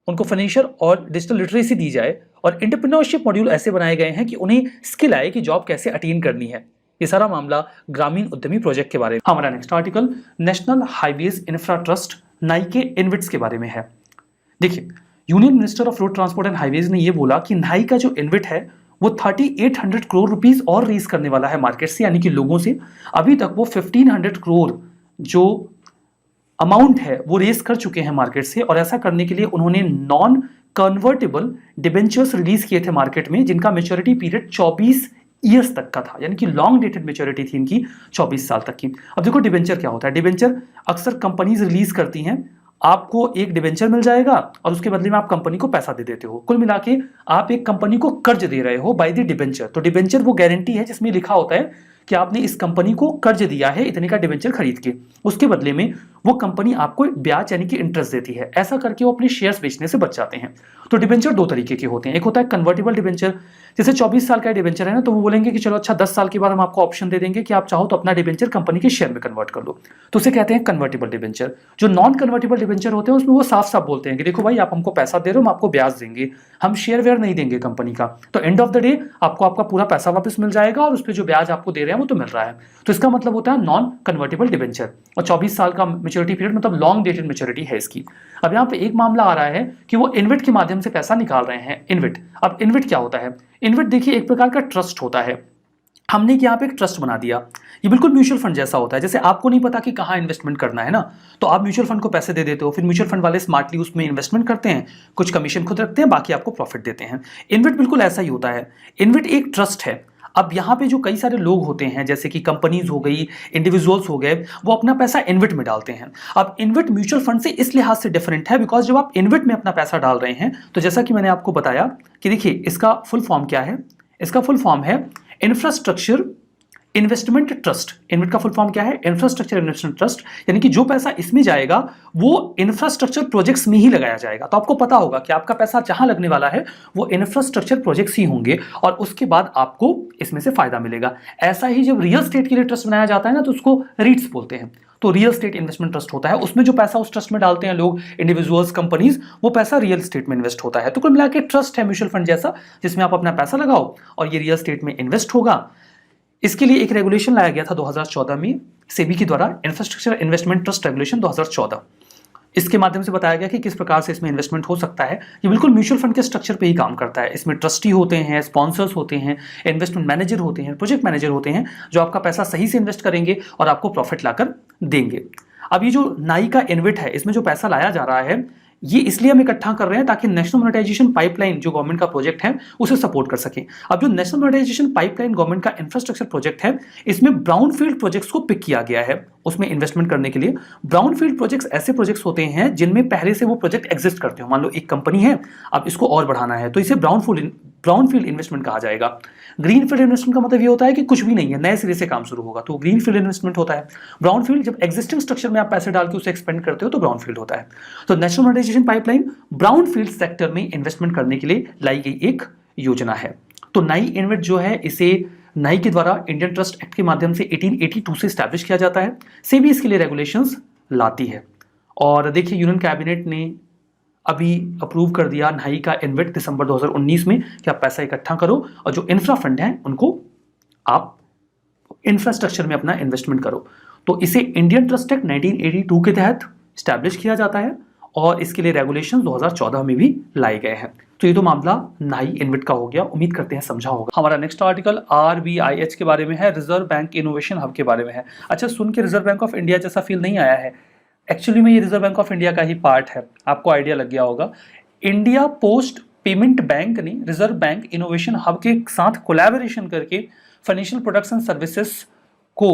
उनको फाइनेंशियल और डिजिटल लिटरेसी दी जाए और एंटरप्रेन्योरशिप मॉड्यूल ऐसे बनाए गए हैं कि उन्हें स्किल आए कि जॉब कैसे अटेन करनी है। ये सारा मामला ग्रामीण उद्यमी प्रोजेक्ट के बारे में। हमारा next article national highways infra trust नाई के इनविट्स के बारे में है। देखिए, union minister of road transport and highways ने यह बोला कि नाई का जो इनविट है वो 3800 करोड़ रुपीस और रेज करने वाला है मार्केट से, यानी कि लोगों से। अभी तक वो 1500 करोड़ जो अमाउंट है वो रेज कर चुके हैं मार्केट से, और ऐसा करने के लिए उन्होंने नॉन कन्वर्टेबल डिबेंचर्स रिलीज किए थे मार्केट में, जिनका मेच्योरिटी पीरियड 24 ईयर्स तक का था, यानी कि लॉन्ग डेटेड मेच्योरिटी थी इनकी 24 साल तक की। अब देखो डिबेंचर क्या होता है। डिबेंचर अक्सर कंपनीज रिलीज करती हैं, आपको एक डिबेंचर मिल जाएगा और उसके बदले में आप कंपनी को पैसा दे देते हो। कुल मिला के आप एक कंपनी को कर्ज दे रहे हो बाय द डिबेंचर। तो डिबेंचर वो गारंटी है जिसमें लिखा होता है कि आपने इस कंपनी को कर्ज दिया है इतने का डिबेंचर खरीद के, उसके बदले में वो कंपनी आपको ब्याज यानी कि इंटरेस्ट देती है। ऐसा करके वो अपने शेयर्स बेचने से बच जाते हैं। तो डिबेंचर 2 तरीके के होते हैं। एक होता है कन्वर्टेबल डिबेंचर, जैसे 24 साल का डिबेंचर है ना, तो वो बोलेंगे कि चलो अच्छा 10 साल के बाद हम आपको ऑप्शन दे देंगे कि आप चाहो तो अपना डिबेंचर कंपनी के शेयर में कन्वर्ट कर लो, तो उसे कहते हैं कन्वर्टेबल डिबेंचर। जो नॉन कन्वर्टेबल डिबेंचर होते हैं उसमें वो साफ साफ बोलते हैं कि देखो भाई, आप हमको पैसा दे रहे हो, हम आपको ब्याज देंगे, हम शेयर वेयर नहीं देंगे कंपनी का, तो एंड ऑफ द डे आपको आपका पूरा पैसा वापस मिल जाएगा और उस पर जो ब्याज आपको दे रहे हैं वो तो मिल रहा है। तो इसका मतलब होता है नॉन कन्वर्टेबल डिबेंचर, और 24 साल का मेच्योरिटी पीरियड, मतलब लॉन्ग डेटेड मेच्योरिटी है इसकी। अब यहाँ पे एक मामला आ रहा है कि वो इनविट के माध्यम से पैसा निकाल रहे हैं। इनविट, अब इनविट क्या होता है? इनविट देखिए एक प्रकार का ट्रस्ट होता है। हमने यहाँ पे एक ट्रस्ट बना दिया। ये बिल्कुल म्यूचुअल फंड जैसा होता है। जैसे आपको नहीं पता कि कहाँ इन्वेस्टमेंट करना है ना, तो आप म्यूचुअल फंड को पैसे दे देते हो, फिर म्यूचुअल फंड वाले स्मार्टली उसमें इन्वेस्टमेंट करते हैं, कुछ कमीशन खुद रखते हैं, बाकी आपको प्रॉफिट देते हैं। इनविट बिल्कुल ऐसा ही होता है। इनविट एक ट्रस्ट है। अब यहाँ पे जो कई सारे लोग होते हैं, जैसे कि कंपनीज हो गई, इंडिविजुअल्स हो गए, वो अपना पैसा इनविट में डालते हैं। अब इनविट म्यूचुअल फंड से इस लिहाज से डिफरेंट है, बिकॉज जब आप इनविट में अपना पैसा डाल रहे हैं, तो जैसा कि मैंने आपको बताया कि देखिए इसका फुल फॉर्म क्या है। इसका फुल फॉर्म है इंफ्रास्ट्रक्चर इन्वेस्टमेंट ट्रस्ट। इनविट का फुल फॉर्म क्या है? इंफ्रास्ट्रक्चर इन्वेस्टमेंट ट्रस्ट, यानी कि जो पैसा इसमें जाएगा वो इंफ्रास्ट्रक्चर प्रोजेक्ट्स में ही लगाया जाएगा। तो आपको पता होगा कि आपका पैसा जहां लगने वाला है वो इंफ्रास्ट्रक्चर प्रोजेक्ट्स ही होंगे और उसके बाद आपको इसमें से फायदा मिलेगा। ऐसा ही जब रियल स्टेट के लिए ट्रस्ट बनाया जाता है ना, तो उसको रीट्स बोलते हैं। तो रियल स्टेट इन्वेस्टमेंट ट्रस्ट होता है, उसमें जो पैसा उस ट्रस्ट में डालते हैं लोग, इंडिविजुअल्स, कंपनीज, वो पैसा रियल स्टेट में इन्वेस्ट होता है। तो कुल मिला के ट्रस्ट है म्यूचुअल फंड जैसा, जिसमें आप अपना पैसा लगाओ और ये रियल स्टेट में इन्वेस्ट होगा। इसके लिए एक रेगुलेशन लाया गया था 2014 में सेबी के द्वारा, इंफ्रास्ट्रक्चर इन्वेस्टमेंट ट्रस्ट रेगुलेशन 2014। इसके माध्यम से बताया गया कि किस प्रकार से इसमें इन्वेस्टमेंट हो सकता है। ये बिल्कुल म्यूचुअल फंड के स्ट्रक्चर पे ही काम करता है। इसमें ट्रस्टी होते हैं, स्पॉन्सर्स होते हैं, इन्वेस्टमेंट मैनेजर होते हैं, प्रोजेक्ट मैनेजर होते हैं, जो आपका पैसा सही से इन्वेस्ट करेंगे और आपको प्रॉफिट लाकर देंगे। अब ये जो नाई का इनविट है, इसमें जो पैसा लाया जा रहा है, ये इसलिए हम इकट्ठा कर रहे हैं ताकि नेशनल मोनेटाइजेशन पाइपलाइन जो गवर्नमेंट का प्रोजेक्ट है उसे सपोर्ट कर सके। अब जो नेशनल मोनेटाइजेशन पाइपलाइन गवर्नमेंट का इंफ्रास्ट्रक्चर प्रोजेक्ट है, इसमें ब्राउनफील्ड प्रोजेक्ट्स को पिक किया गया है उसमें इन्वेस्टमेंट करने के लिए। ब्राउनफील्ड प्रोजेक्ट्स ऐसे प्रोजेक्ट्स होते हैं जिनमें पहले से वो प्रोजेक्ट एग्जिस्ट करते हो। मान लो एक कंपनी है, अब इसको और बढ़ाना है, तो इसे ब्राउनफील्ड इन्वेस्टमेंट कहा जाएगा। ग्रीनफील्ड इन्वेस्टमेंट का मतलब ये होता है कि कुछ भी नहीं है, नए सिरे से काम शुरू होगा, तो ग्रीनफील्ड इन्वेस्टमेंट होता है। ब्राउनफील्ड जब एक्जिस्टिंग स्ट्रक्चर में आप पैसे डाल के उसे एक्सपेंड करते हो तो ब्राउनफील्ड होता है। तो national monetisation pipeline brownfield sector में इन्वेस्टमेंट करने के लिए लाई गई एक योजना है। तो नाई इन्वेट जो है, इसे नाई के द्वारा इंडियन ट्रस्ट एक्ट के माध्यम से 1882 से स्टैब्लिश किया जाता है। सेबी इसके लिए रेगुलेशंस लाती है। और देखिए, यूनियन कैबिनेट ने अभी अप्रूव कर दिया नाई का इन्वेट दिसंबर 2019 में कि आप पैसा इकट्ठा करो और जो इंफ्रा फंड है उनको आप इंफ्रास्ट्रक्चर में अपना इन्वेस्टमेंट करो। तो इसे इंडियन ट्रस्ट एक्ट 1982 के तहत स्टैब्लिश किया जाता है और इसके लिए रेगुलेशन 2014 में भी लाए गए हैं। तो ये तो मामला नाई इन्वेट का हो गया, उम्मीद करते हैं समझा होगा। हमारा नेक्स्ट आर्टिकल RBIH के बारे में है, रिजर्व बैंक इनोवेशन हब के बारे में है। अच्छा, सुन के रिजर्व बैंक ऑफ इंडिया जैसा फील नहीं आया है? एक्चुअली में ये रिजर्व बैंक ऑफ इंडिया का ही पार्ट है, आपको आइडिया लग गया होगा। इंडिया पोस्ट पेमेंट बैंक ने रिजर्व बैंक इनोवेशन हब के साथ कोलैबोरेशन करके फाइनेंशियल प्रोडक्ट्स एंड सर्विसेज को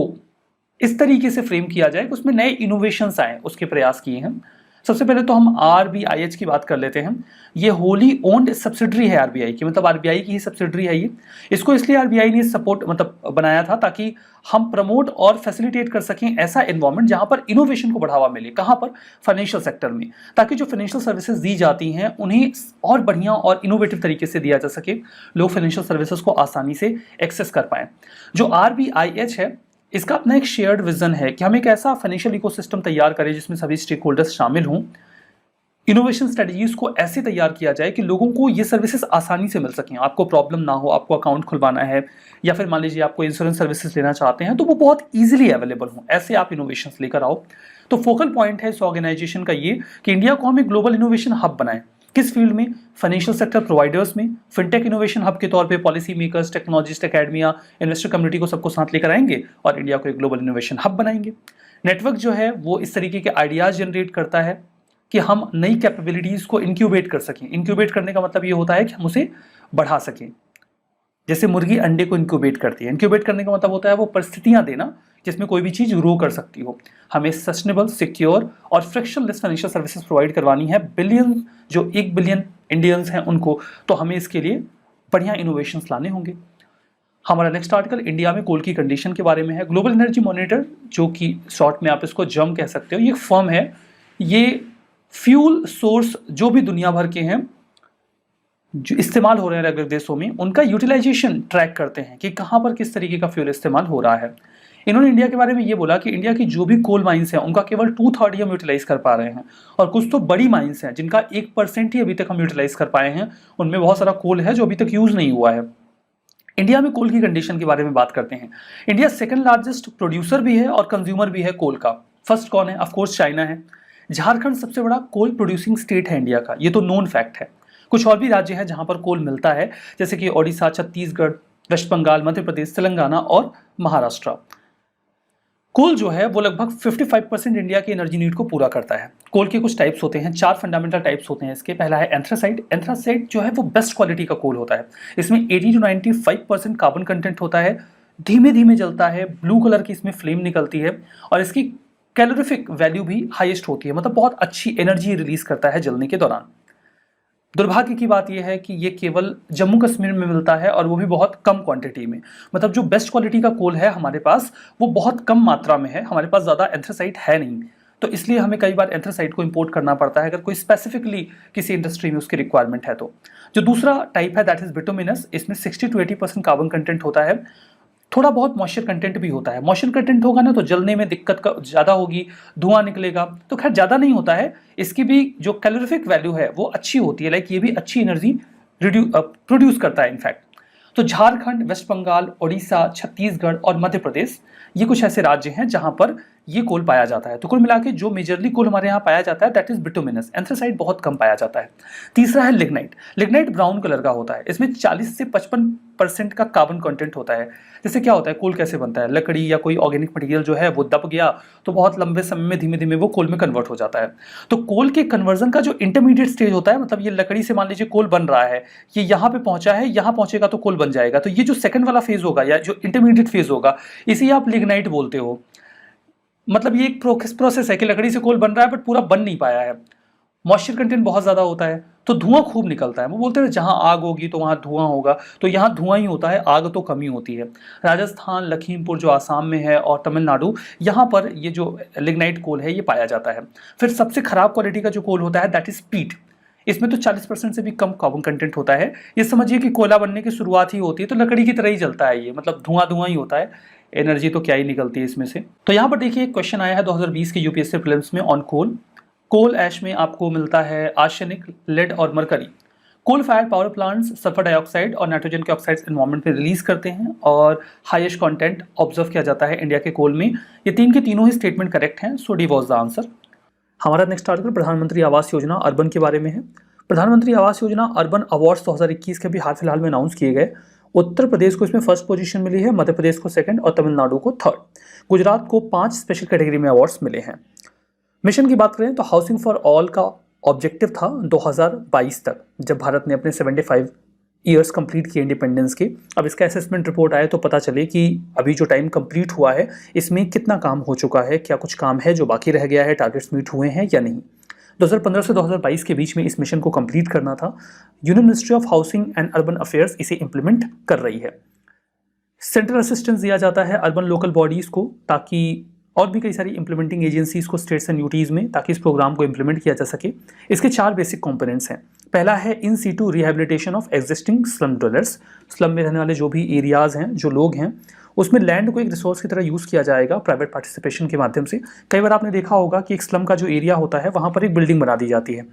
इस तरीके से फ्रेम किया जाए कि उसमें नए इनोवेशंस आए, उसके प्रयास किए हैं। सबसे पहले तो हम RBIH की बात कर लेते हैं। ये होली ओन्ड सब्सिडरी है RBI की, मतलब RBI की ही सब्सिडरी है ये। इसको इसलिए RBI ने सपोर्ट मतलब बनाया था ताकि हम प्रमोट और फैसिलिटेट कर सकें ऐसा एनवायरनमेंट जहां पर इनोवेशन को बढ़ावा मिले। कहां पर? फाइनेंशियल सेक्टर में, ताकि जो फाइनेंशियल सर्विसेज दी जाती हैं उन्हें और बढ़िया और इनोवेटिव तरीके से दिया जा सके, लोग फाइनेंशियल सर्विसेज को आसानी से एक्सेस कर पाएं। जो RBIH है, इसका अपना एक शेयर्ड विजन है कि हम एक ऐसा फाइनेंशियल इकोसिस्टम तैयार करें जिसमें सभी स्टेक होल्डर्स शामिल हों। इनोवेशन स्ट्रेटजीज को ऐसे तैयार किया जाए कि लोगों को ये सर्विसेज आसानी से मिल सकें। आपको प्रॉब्लम ना हो, आपको अकाउंट खुलवाना है या फिर मान लीजिए आपको इंश्योरेंस सर्विसेज लेना चाहते हैं तो वो बहुत ईजिली अवेलेबल हों, ऐसे आप इनोवेशन लेकर आओ। तो फोकल पॉइंट है इस ऑर्गेनाइजेशन का ये कि इंडिया को हम एक ग्लोबल इनोवेशन हब बनाएं। किस फील्ड में? फाइनेंशियल सेक्टर प्रोवाइडर्स में। फिनटेक इनोवेशन हब के तौर पे policy makers, technologist, academia, investor community को सबको साथ लेकर आएंगे और इंडिया को एक ग्लोबल इनोवेशन हब बनाएंगे। नेटवर्क जो है वो इस तरीके के आइडियाज जनरेट करता है कि हम नई कैपेबिलिटीज को इंक्यूबेट कर सकें। इंक्यूबेट करने का मतलब ये होता है कि हम उसे बढ़ा सकें, जैसे मुर्गी अंडे को इंक्यूबेट करती है। इंक्यूबेट करने का मतलब होता है वो परिस्थितियां देना जिसमें कोई भी चीज ग्रो कर सकती हो। हमें सस्टेनेबल, सिक्योर और फ्रिक्शनलेस फाइनेंशियल सर्विसेज प्रोवाइड करवानी है बिलियन, जो 1 बिलियन इंडियंस हैं उनको, तो हमें इसके लिए बढ़िया इनोवेशंस लाने होंगे। हमारा नेक्स्ट आर्टिकल इंडिया में कोल की कंडीशन के बारे में है। ग्लोबल एनर्जी मॉनिटर, जो कि शॉर्ट में आप इसको जम कह सकते हो, ये एक फर्म है। ये फ्यूल सोर्स जो भी दुनिया भर के हैं जो इस्तेमाल हो रहे हैं अलग अलग देशों में, उनका यूटिलाइजेशन ट्रैक करते हैं कि कहाँ पर किस तरीके का फ्यूल इस्तेमाल हो रहा है। इन्होंने इंडिया के बारे में ये बोला कि इंडिया की जो भी कोल माइंस हैं उनका केवल 2/3 ही हम यूटिलाइज कर पा रहे हैं, और कुछ तो बड़ी माइंस हैं जिनका 1% ही अभी तक हम यूटिलाइज कर पाए हैं। उनमें बहुत सारा कोल है जो अभी तक यूज नहीं हुआ है। इंडिया में कोल की कंडीशन के बारे में बात करते हैं। इंडिया सेकंड लार्जेस्ट प्रोड्यूसर भी है और कंज्यूमर भी है कोल का। फर्स्ट कौन है? ऑफकोर्स चाइना है। झारखंड सबसे बड़ा कोल प्रोड्यूसिंग स्टेट है इंडिया का, ये तो नोन फैक्ट है। कुछ और भी राज्य हैं जहां पर कोल मिलता है, जैसे कि ओडिशा, छत्तीसगढ़, वेस्ट बंगाल, मध्य प्रदेश, तेलंगाना और महाराष्ट्र। कोल जो है वो लगभग 55% इंडिया की एनर्जी नीड को पूरा करता है। कोल के कुछ टाइप्स होते हैं, 4 फंडामेंटल टाइप्स होते हैं इसके। पहला है एंथ्रासाइट। एंथ्रासाइट जो है वो बेस्ट क्वालिटी का कोल होता है। इसमें 80 to 95% कार्बन कंटेंट होता है, धीमे धीमे जलता है, ब्लू कलर की इसमें फ्लेम निकलती है और इसकी कैलोरीफिक वैल्यू भी हाईएस्ट होती है, मतलब बहुत अच्छी एनर्जी रिलीज करता है जलने के दौरान। दुर्भाग्य की बात यह है कि ये केवल जम्मू कश्मीर में मिलता है और वो भी बहुत कम क्वांटिटी में। मतलब जो बेस्ट क्वालिटी का कोल है हमारे पास वो बहुत कम मात्रा में है, हमारे पास ज़्यादा एंथ्रासाइट है नहीं, तो इसलिए हमें कई बार एंथ्रासाइट को इंपोर्ट करना पड़ता है अगर कोई स्पेसिफिकली किसी इंडस्ट्री में उसकी रिक्वायरमेंट है तो। जो दूसरा टाइप है दैट इज बिटुमिनस। इसमें 60 to 80% कार्बन कंटेंट होता है, थोड़ा बहुत मॉइस्चर कंटेंट भी होता है। मॉइस्चर कंटेंट होगा ना तो जलने में दिक्कत ज़्यादा होगी, धुआं निकलेगा, तो खैर ज़्यादा नहीं होता है। इसकी भी जो कैलोरीफिक वैल्यू है वो अच्छी होती है, लाइक ये भी अच्छी एनर्जी प्रोड्यूस करता है इनफैक्ट। तो झारखंड, वेस्ट बंगाल, ओडिशा, छत्तीसगढ़ और मध्य प्रदेश, ये कुछ ऐसे राज्य हैं जहां पर ये कोल पाया जाता है। तो कुल मिला के जो मेजरली कोल हमारे यहाँ पाया जाता है दैट इज बिटुमिनस। एंथ्रासाइट बहुत कम पाया जाता है। तीसरा है लिग्नाइट। लिग्नाइट ब्राउन कलर का होता है। इसमें 40 से 55% का कार्बन कंटेंट होता है। जैसे क्या होता है, कोल कैसे बनता है, लकड़ी या कोई ऑर्गेनिक मटेरियल जो है वो दब गया तो बहुत लंबे समय में धीमे धीमे वो कोल में कन्वर्ट हो जाता है। तो कोल के कन्वर्जन का जो इंटरमीडिएट स्टेज होता है, मतलब ये लकड़ी से मान लीजिए कोल बन रहा है, ये यहाँ पे पहुंचा है, यहाँ पहुंचेगा तो कोल बन जाएगा। तो ये जो सेकंड वाला फेज होगा या जो इंटरमीडिएट फेज होगा इसे आप लिग्नाइट बोलते हो। मतलब ये एक प्रोसेस है कि लकड़ी से कोल बन रहा है बट पूरा बन नहीं पाया है। मॉइस्चर कंटेंट बहुत ज़्यादा होता है तो धुआं खूब निकलता है। वो बोलते हैं जहाँ आग होगी तो वहाँ धुआं होगा, तो यहाँ धुआं ही होता है, आग तो कम ही होती है। राजस्थान, लखीमपुर जो आसाम में है और तमिलनाडु, यहाँ पर ये जो लिग्नाइट कोल है ये पाया जाता है। फिर सबसे खराब क्वालिटी का जो कोल होता है दैट इज पीट। इसमें तो 40% से भी कम कार्बन कंटेंट होता है। ये समझिए कि कोयला बनने की शुरुआत ही होती है तो लकड़ी की तरह ही जलता है ये, मतलब धुआं धुआं ही होता है, एनर्जी तो क्या ही निकलती है इसमें से। तो यहाँ पर देखिए एक क्वेश्चन आया है 2020 के यूपीएससी प्रीलिम्स में ऑन कोल। कोल ऐश में आपको मिलता है आर्सेनिक, लेड और mercury. Coal fire power plants sulphur dioxide और नाइट्रोजन के ऑक्साइड्स एनवायरमेंट में रिलीज करते हैं और हाईएस्ट कंटेंट ऑब्जर्व किया जाता है इंडिया के कोल में। ये तीन के तीनों ही स्टेटमेंट करेक्ट हैं, सो डी वाज द आंसर। हमारा नेक्स्ट आर्टिकल प्रधानमंत्री आवास योजना अर्बन के बारे में है। प्रधानमंत्री आवास योजना अर्बन अवार्ड्स 2021 के भी हाल फिलहाल में अनाउंस किए गए। उत्तर प्रदेश को इसमें फर्स्ट पोजीशन मिली है, मध्य प्रदेश को सेकंड और तमिलनाडु को थर्ड। गुजरात को 5 स्पेशल कैटेगरी में अवार्ड्स मिले हैं। मिशन की बात करें तो हाउसिंग फॉर ऑल का ऑब्जेक्टिव था 2022 तक, जब भारत ने अपने 75 ईयर्स कंप्लीट किए इंडिपेंडेंस के। अब इसका असेसमेंट रिपोर्ट आए तो पता चले कि अभी जो टाइम कंप्लीट हुआ है इसमें कितना काम हो चुका है, क्या कुछ काम है जो बाकी रह गया है, टारगेट्स मीट हुए हैं या नहीं। 2015 से 2022 के बीच में इस मिशन को कंप्लीट करना था। Union ministry of housing and urban affairs इसे इंप्लीमेंट कर रही है। सेंट्रल असिस्टेंस दिया जाता है अर्बन लोकल बॉडीज को, ताकि और भी कई सारी इंप्लीमेंटिंग एजेंसीज को स्टेट्स एंड यूटीज में, ताकि इस प्रोग्राम को इंप्लीमेंट किया जा सके। इसके 4 बेसिक कंपोनेंट्स हैं। पहला है in situ rehabilitation of existing slum dwellers. Slum में रहने वाले जो भी एरियाज हैं, जो लोग हैं, उसमें लैंड को एक रिसोर्स की तरह यूज़ किया जाएगा प्राइवेट पार्टिसिपेशन के माध्यम से। कई बार आपने देखा होगा कि एक स्लम का जो एरिया होता है वहाँ पर एक बिल्डिंग बना दी जाती है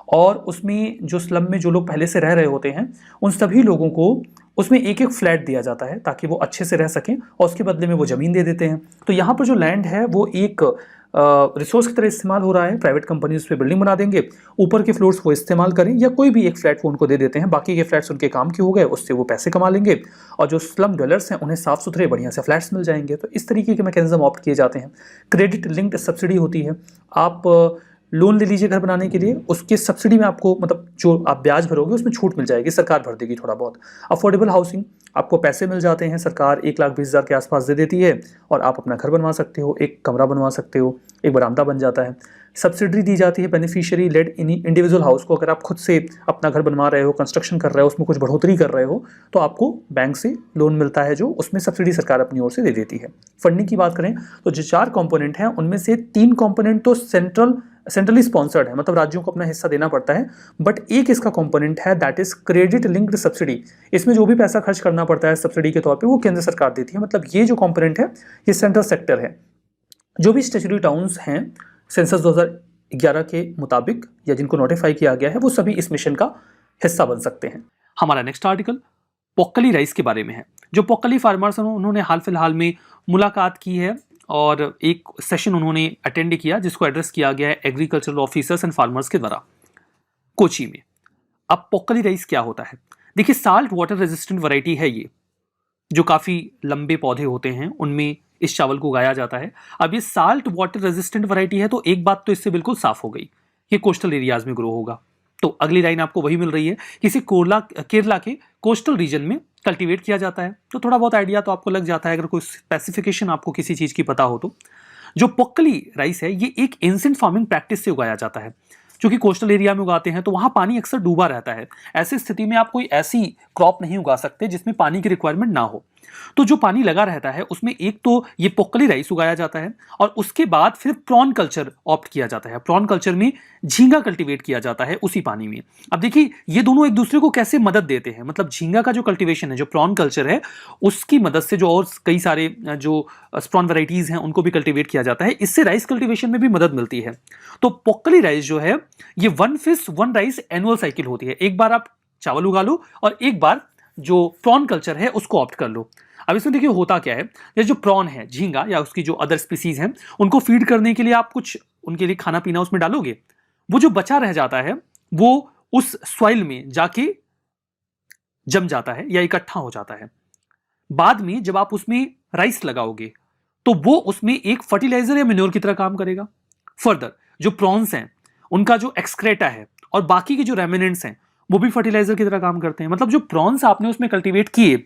और उसमें जो स्लम में जो लोग पहले से रह रहे होते हैं उन सभी लोगों को उसमें एक एक फ्लैट दिया जाता है ताकि वो अच्छे से रह सकें और उसके बदले में वो ज़मीन दे देते हैं। तो यहाँ पर जो लैंड है वो एक रिसोर्स की तरह इस्तेमाल हो रहा है। प्राइवेट कंपनी उस पर बिल्डिंग बना देंगे, ऊपर के फ्लोर्स वो इस्तेमाल करें या कोई भी एक फ्लैट वो उनको दे देते हैं, बाकी के फ्लैट्स उनके काम के हो गए, उससे वो पैसे कमा लेंगे और जो स्लम ड्वेलर्स हैं उन्हें साफ सुथरे बढ़िया से फ्लैट्स मिल जाएंगे। तो इस तरीके के मैकेनिज्म ऑप्ट किए जाते हैं। क्रेडिट लिंक्ड सब्सिडी होती है। आप लोन ले लीजिए घर बनाने के लिए, उसके सब्सिडी में आपको मतलब जो आप ब्याज भरोगे उसमें छूट मिल जाएगी, सरकार भर देगी थोड़ा बहुत। अफोर्डेबल हाउसिंग, आपको पैसे मिल जाते हैं, सरकार 1,20,000 के आसपास दे देती है और आप अपना घर बनवा सकते हो, एक कमरा बनवा सकते हो, एक बरामदा बन जाता है। सब्सिडी दी जाती है बेनिफिशियरी लेड इंडिविजुअल हाउस को। अगर आप खुद से अपना घर बनवा रहे हो, कंस्ट्रक्शन कर रहे हो, उसमें कुछ बढ़ोतरी कर रहे हो तो आपको बैंक से लोन मिलता है, जो उसमें सब्सिडी सरकार अपनी ओर से दे देती है। फंडिंग की बात करें तो जो 4 कंपोनेंट हैं उनमें से 3 कंपोनेंट तो सेंट्रली स्पॉन्सर्ड है, मतलब राज्यों को अपना हिस्सा देना पड़ता है, बट एक इसका कंपोनेंट है that is credit linked subsidy. इसमें जो भी पैसा खर्च करना पड़ता है सब्सिडी के तौर पे वो केंद्र सरकार देती है। मतलब ये जो कंपोनेंट है ये सेंट्रल सेक्टर है। जो भी स्टैट्यूटरी टाउन्स हैं सेंसस 2011 के मुताबिक या जिनको नोटिफाई किया गया है वो सभी इस मिशन का हिस्सा बन सकते हैं। हमारा नेक्स्ट आर्टिकल पोक्कली राइस के बारे में है। जो पोक्कली फार्मर्स हैं उन्होंने हाल फिलहाल में मुलाकात की है और एक सेशन उन्होंने अटेंड किया जिसको एड्रेस किया गया है एग्रीकल्चरल ऑफिसर्स एंड फार्मर्स के द्वारा कोची में। अब पोक्कली राइस क्या होता है? देखिए, साल्ट वाटर रेजिस्टेंट वैरायटी है ये, जो काफ़ी लंबे पौधे होते हैं उनमें इस चावल को उगाया जाता है। अब ये साल्ट वाटर रेजिस्टेंट वैरायटी है तो एक बात तो इससे बिल्कुल साफ हो गई, ये कोस्टल एरियाज में ग्रो होगा। तो अगली लाइन आपको वही मिल रही है कि इसे केरला के कोस्टल रीजन में कल्टीवेट किया जाता है। तो थोड़ा बहुत आइडिया तो आपको लग जाता है अगर कोई स्पेसिफिकेशन आपको किसी चीज़ की पता हो तो। जो पोक्कली राइस है ये एक एंशिएंट फार्मिंग प्रैक्टिस से उगाया जाता है। क्योंकि कोस्टल एरिया में उगाते हैं तो वहाँ पानी अक्सर डूबा रहता है। ऐसी स्थिति में आप कोई ऐसी क्रॉप नहीं उगा सकते जिसमें पानी की रिक्वायरमेंट ना हो। तो जो पानी लगा रहता है उसमें एक तो ये पोक्कली राइस उगाया जाता है और उसके बाद फिर प्रॉन कल्चर ऑप्ट किया जाता है। प्रॉन कल्चर में झींगा कल्टीवेट किया जाता है उसी पानी में। अब देखिए ये दोनों एक दूसरे को कैसे मदद देते हैं। मतलब झींगा का जो कल्टीवेशन है, जो प्रॉन कल्चर है, उसकी मदद से जो और कई सारे जो प्रॉन वैरायटीज हैं उनको भी कल्टीवेट किया जाता है। इससे राइस कल्टीवेशन में भी मदद मिलती है। तो पोक्कली राइस जो है ये 1 फिश 1 राइस एनुअल साइकिल होती है। एक बार आप चावल उगा लो और एक बार जो प्रॉन कल्चर है उसको ऑप्ट कर लो। अब इसमें देखिए होता क्या है, ये जो प्रॉन है, झींगा या उसकी जो अदर स्पीसीज हैं, उनको फीड करने के लिए आप कुछ उनके लिए खाना पीना उसमें डालोगे, वो जो बचा रह जाता है वो उस सॉइल में जाके जम जाता है या इकट्ठा हो जाता है। बाद में जब आप उसमें राइस लगाओगे तो वो उसमें एक फर्टिलाइजर या मेन्योर की तरह काम करेगा। फर्दर जो प्रॉन्स हैं उनका जो एक्सक्रेटा है और बाकी के जो रेमिनेंट्स हैं वो भी फर्टिलाइजर की तरह काम करते हैं। मतलब जो प्रॉन्स आपने उसमें कल्टीवेट किए,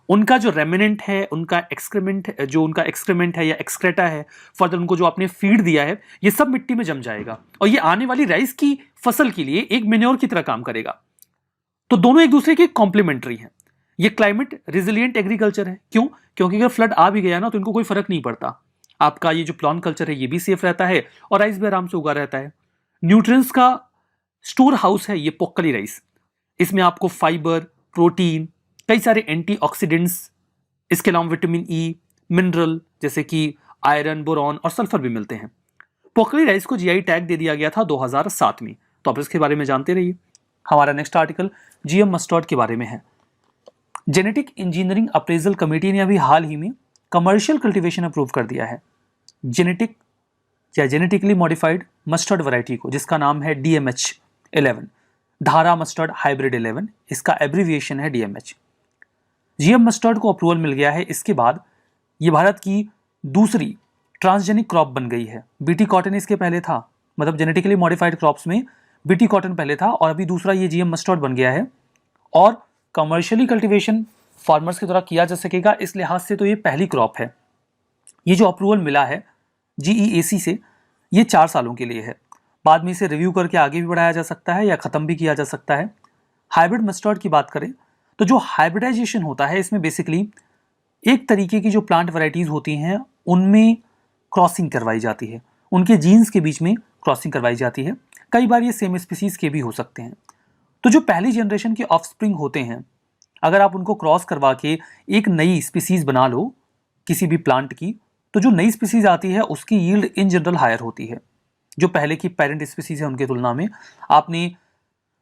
उनका जो रेमिनेंट है, उनका एक्सक्रीमेंट है या एक्सक्रेटा है, फर्दर उनको जो आपने फीड दिया है, ये सब मिट्टी में जम जाएगा और ये आने वाली राइस की फसल के लिए एक मेन्योर की तरह काम करेगा। तो दोनों एक दूसरे के कॉम्प्लीमेंट्री हैं। ये क्लाइमेट रेजिलिएंट एग्रीकल्चर है। क्यों? क्योंकि अगर फ्लड आ भी गया ना तो इनको कोई फर्क नहीं पड़ता। आपका ये जो प्लॉन कल्चर है ये भी सेफ रहता है और राइस भी आराम से उगा रहता है। न्यूट्रिएंट्स का स्टोर हाउस है ये पोक्कली राइस। इसमें आपको फाइबर, प्रोटीन, कई सारे एंटीऑक्सीडेंट्स, इसके अलावा विटामिन ई, मिनरल जैसे कि आयरन, बोरॉन और सल्फर भी मिलते हैं। पोक्कली राइस को जीआई टैग दे दिया गया था 2007 में। तो आप इसके बारे में जानते रहिए। हमारा नेक्स्ट आर्टिकल जीएम मस्टर्ड के बारे में है। जेनेटिक इंजीनियरिंग अप्रेजल कमेटी ने अभी हाल ही में कमर्शियल कल्टीवेशन अप्रूव कर दिया है जेनेटिक या जेनेटिकली मॉडिफाइड मस्टर्ड वैरायटी को, जिसका नाम है DMH11, धारा मस्टर्ड हाइब्रिड 11। इसका एब्रीविएशन है DMH। जीएम मस्टर्ड को अप्रूवल मिल गया है। इसके बाद ये भारत की दूसरी ट्रांसजेनिक क्रॉप बन गई है। बीटी कॉटन इसके पहले था, मतलब जेनेटिकली मॉडिफाइड क्रॉप्स में बीटी कॉटन पहले था और अभी दूसरा ये जीएम मस्टर्ड बन गया है और कमर्शियली कल्टीवेशन फार्मर्स के द्वारा किया जा सकेगा। इस लिहाज से तो ये पहली क्रॉप है। ये जो अप्रूवल मिला है GEAC से, ये 4 सालों के लिए है। बाद में इसे रिव्यू करके आगे भी बढ़ाया जा सकता है या ख़त्म भी किया जा सकता है। हाइब्रिड मस्टर्ड की बात करें तो जो हाइब्रिडाइजेशन होता है इसमें बेसिकली एक तरीके की जो प्लांट वैरायटीज़ होती हैं उनमें क्रॉसिंग करवाई जाती है, उनके जीन्स के बीच में क्रॉसिंग करवाई जाती है। कई बार ये सेम स्पीसीज के भी हो सकते हैं। तो जो पहली जनरेशन के ऑफस्प्रिंग होते हैं, अगर आप उनको क्रॉस करवा के एक नई स्पीसीज बना लो किसी भी प्लांट की, तो जो नई स्पीसीज आती है उसकी यील्ड इन जनरल हायर होती है जो पहले की पेरेंट स्पीसीज है उनके तुलना में। आपने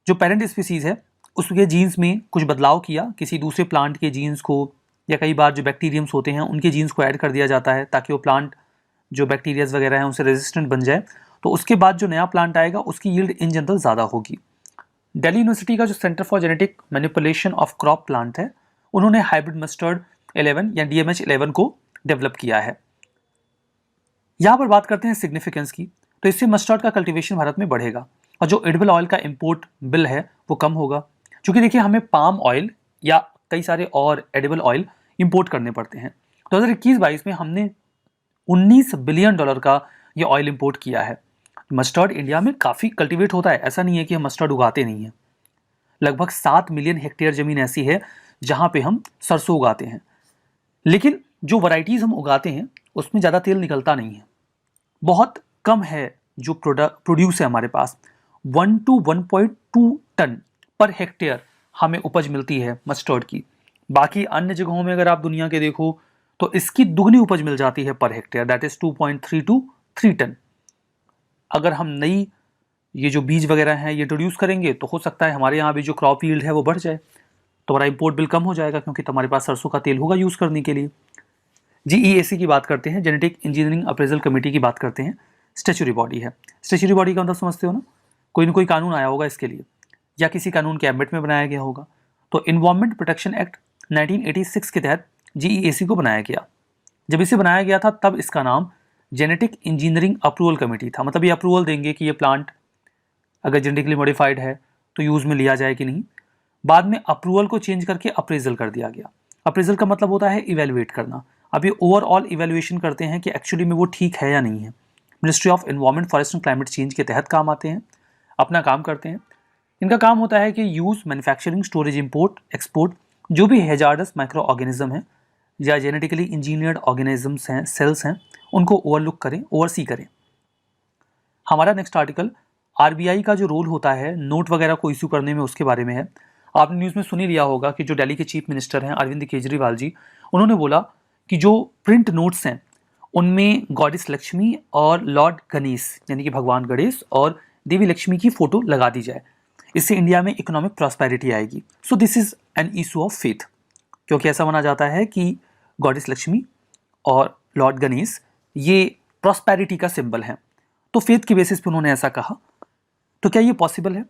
जो पेरेंट स्पीसीज है उसके जीन्स में कुछ बदलाव किया, किसी दूसरे प्लांट के जीन्स को, या कई बार जो बैक्टीरियम्स होते हैं उनके जीन्स को ऐड कर दिया जाता है ताकि वो प्लांट जो बैक्टीरियाज वगैरह हैं उनसे रेजिस्टेंट बन जाए। तो उसके बाद जो नया प्लांट आएगा उसकी यील्ड इन जनरल ज़्यादा होगी। दिल्ली यूनिवर्सिटी का जो centre for genetic manipulation of crop plant है, उन्होंने हाइब्रिड मस्टर्ड 11 या DMH11 को डेवलप किया है। यहाँ पर बात करते हैं सिग्निफिकेंस की, तो इससे मस्टर्ड का कल्टीवेशन भारत में बढ़ेगा और जो एडिबल ऑयल का इंपोर्ट बिल है वो कम होगा। क्योंकि देखिए हमें पाम ऑयल या कई सारे और एडिबल ऑयल इंपोर्ट करने पड़ते हैं। 2021-22 में हमने $19 बिलियन का ये ऑयल इंपोर्ट किया है। मस्टर्ड इंडिया में काफ़ी कल्टीवेट होता है, ऐसा नहीं है कि हम मस्टर्ड उगाते नहीं हैं। लगभग 7 मिलियन हेक्टेयर ज़मीन ऐसी है जहाँ पे हम सरसों उगाते हैं, लेकिन जो वैरायटीज़ हम उगाते हैं उसमें ज़्यादा तेल निकलता नहीं है। बहुत कम है जो प्रोड्यूस है हमारे पास। 1 to 1.2 टन पर हेक्टेयर हमें उपज मिलती है मस्टर्ड की। बाकी अन्य जगहों में अगर आप दुनिया के देखो तो इसकी दुगनी उपज मिल जाती है पर hectare, that is 2.3 to 3 tonne. अगर हम नई ये जो बीज वगैरह हैं ये इंट्रोड्यूस करेंगे तो हो सकता है हमारे यहाँ भी जो क्रॉप यील्ड है वो बढ़ जाए, तो हमारा इंपोर्ट बिल कम हो जाएगा क्योंकि तुम्हारे पास सरसों का तेल होगा यूज़ करने के लिए। GEAC की बात करते हैं, जेनेटिक इंजीनियरिंग अप्रेजल कमेटी की बात करते हैं। स्टैच्यूटरी बॉडी है। स्टैच्यूटरी बॉडी का मतलब समझते हो ना, कोई ना कोई कानून आया होगा इसके लिए या किसी कानून के एम्बेट में बनाया गया होगा। तो इन्वायरमेंट प्रोटेक्शन एक्ट 1986 के तहत GEAC को बनाया गया। जब इसे बनाया गया था तब इसका नाम जेनेटिक इंजीनियरिंग अप्रूवल कमेटी था। मतलब ये अप्रूवल देंगे कि ये प्लांट अगर जेनेटिकली मॉडिफाइड है तो यूज़ में लिया जाए कि नहीं। बाद में अप्रूवल को चेंज करके अप्रेजल कर दिया गया। अप्रेजल का मतलब होता है इवेलुएट करना। अब ये ओवरऑल इवेलुएशन करते हैं कि एक्चुअली में वो ठीक है या नहीं है। Ministry of environment, forest and climate change के तहत काम आते हैं, अपना काम करते हैं। इनका काम होता है कि use, manufacturing, storage, import, export जो भी हैजार्डस माइक्रो ऑर्गेनिज्म हैं या जेनेटिकली इंजीनियर्ड ऑर्गेनिजम्स हैं, सेल्स हैं, उनको ओवरलुक करें, ओवरसी करें। हमारा नेक्स्ट आर्टिकल RBI का जो रोल होता है नोट वगैरह को इशू करने में, उसके बारे में है। आपने न्यूज़ में सुन ही लिया होगा कि जो दिल्ली के चीफ मिनिस्टर हैं अरविंद केजरीवाल जी, उन्होंने बोला कि जो प्रिंट नोट्स हैं उनमें गॉडेस लक्ष्मी और लॉर्ड गणेश यानी कि भगवान गणेश और देवी लक्ष्मी की फ़ोटो लगा दी जाए। इससे इंडिया में इकोनॉमिक प्रॉस्पेरिटी आएगी। So this is an issue of faith, क्योंकि ऐसा माना जाता है कि गॉडेस लक्ष्मी और लॉर्ड गणेश ये प्रॉस्पेरिटी का सिंबल है। तो फेथ के बेसिस पे उन्होंने ऐसा कहा। तो क्या ये पॉसिबल है?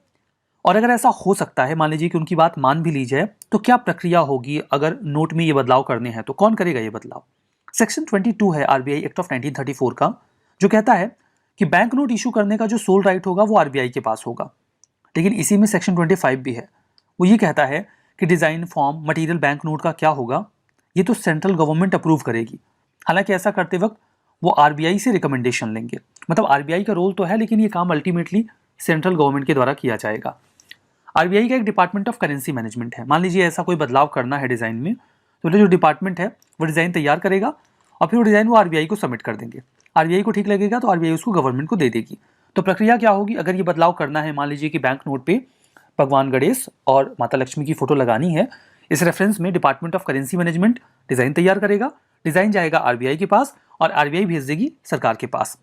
और अगर ऐसा हो सकता है, मान लीजिए कि उनकी बात मान भी ली जाए, तो क्या प्रक्रिया होगी अगर नोट में ये बदलाव करने हैं? तो कौन करेगा ये बदलाव? सेक्शन 22 है आरबीआई एक्ट ऑफ 1934 का, जो कहता है कि बैंक नोट इशू करने का जो सोल राइट होगा वो आरबीआई के पास होगा। लेकिन इसी में सेक्शन 25 भी है, वो ये कहता है कि design, form, material bank note का क्या होगा ये तो सेंट्रल गवर्नमेंट अप्रूव करेगी। हालांकि ऐसा करते वक्त वो आरबीआई से रिकमेंडेशन लेंगे। मतलब आरबीआई का रोल तो है, लेकिन ये काम अल्टीमेटली सेंट्रल गवर्नमेंट के द्वारा किया जाएगा। आरबीआई का एक डिपार्टमेंट ऑफ करेंसी मैनेजमेंट है। मान लीजिए ऐसा कोई बदलाव करना है डिज़ाइन में, तो जो डिपार्टमेंट है वो डिज़ाइन तैयार करेगा और फिर वो डिज़ाइन वो आरबीआई को सबमिट कर देंगे। आरबीआई को ठीक लगेगा तो आरबीआई उसको गवर्नमेंट को दे देगी। तो प्रक्रिया क्या होगी? अगर ये बदलाव करना है, मान लीजिए कि बैंक नोट पे भगवान गणेश और माता लक्ष्मी की फोटो लगानी है, इस रेफरेंस में department of currency management design तैयार करेगा, डिज़ाइन जाएगा आरबीआई के पास और आरबीआई भेज देगी सरकार के पास।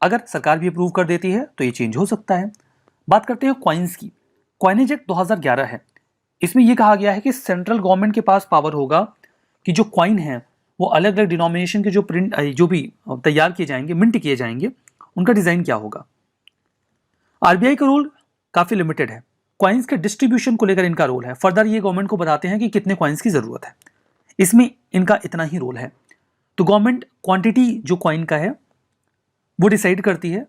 अगर सरकार भी अप्रूव कर देती है तो ये चेंज हो सकता है। बात करते हैं कॉइन्स की। कॉइनेज एक्ट 2011 है। इसमें यह कहा गया है कि सेंट्रल गवर्नमेंट के पास पावर होगा कि जो कॉइन है वो अलग अलग डिनोमिनेशन के जो भी तैयार किए जाएंगे, मिंट किए जाएंगे, उनका डिज़ाइन क्या होगा। आरबीआई का रोल काफ़ी लिमिटेड है। कॉइन्स के डिस्ट्रीब्यूशन को लेकर इनका रोल है। फर्दर ये गवर्नमेंट को बताते हैं कि कितने कॉइन्स की ज़रूरत है, इसमें इनका इतना ही रोल है। तो गवर्नमेंट क्वांटिटी जो कॉइन का है वो डिसाइड करती है।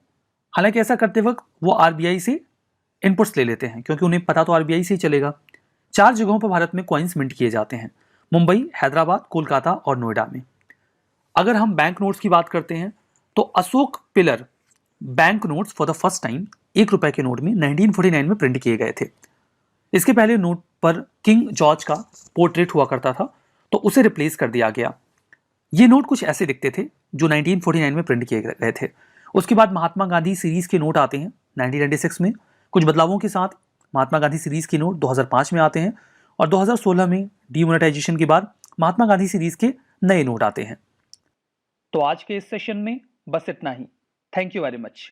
हालांकि ऐसा करते वक्त वो आरबीआई से इनपुट्स ले लेते हैं, क्योंकि उन्हें पता तो आरबीआई से ही चलेगा। 4 जगहों पर भारत में कॉइन्स मिंट किए जाते हैं, मुंबई, हैदराबाद, कोलकाता और नोएडा में। अगर हम बैंक नोट्स की बात करते हैं तो Ashok pillar bank notes for the first time ₹1 के नोट में 1949 में प्रिंट किए गए थे। इसके पहले नोट पर किंग जॉर्ज का पोर्ट्रेट हुआ करता था, तो उसे रिप्लेस कर दिया गया। ये नोट कुछ ऐसे दिखते थे जो 1949 में प्रिंट किए गए थे। उसके बाद महात्मा गांधी सीरीज के नोट आते हैं 1996 में। कुछ बदलावों के साथ महात्मा गांधी सीरीज के नोट 2005 में आते हैं और 2016 में डीमोनेटाइजेशन के बाद महात्मा गांधी सीरीज के नए नोट आते हैं। तो आज के इस सेशन में बस इतना ही। Thank you very much.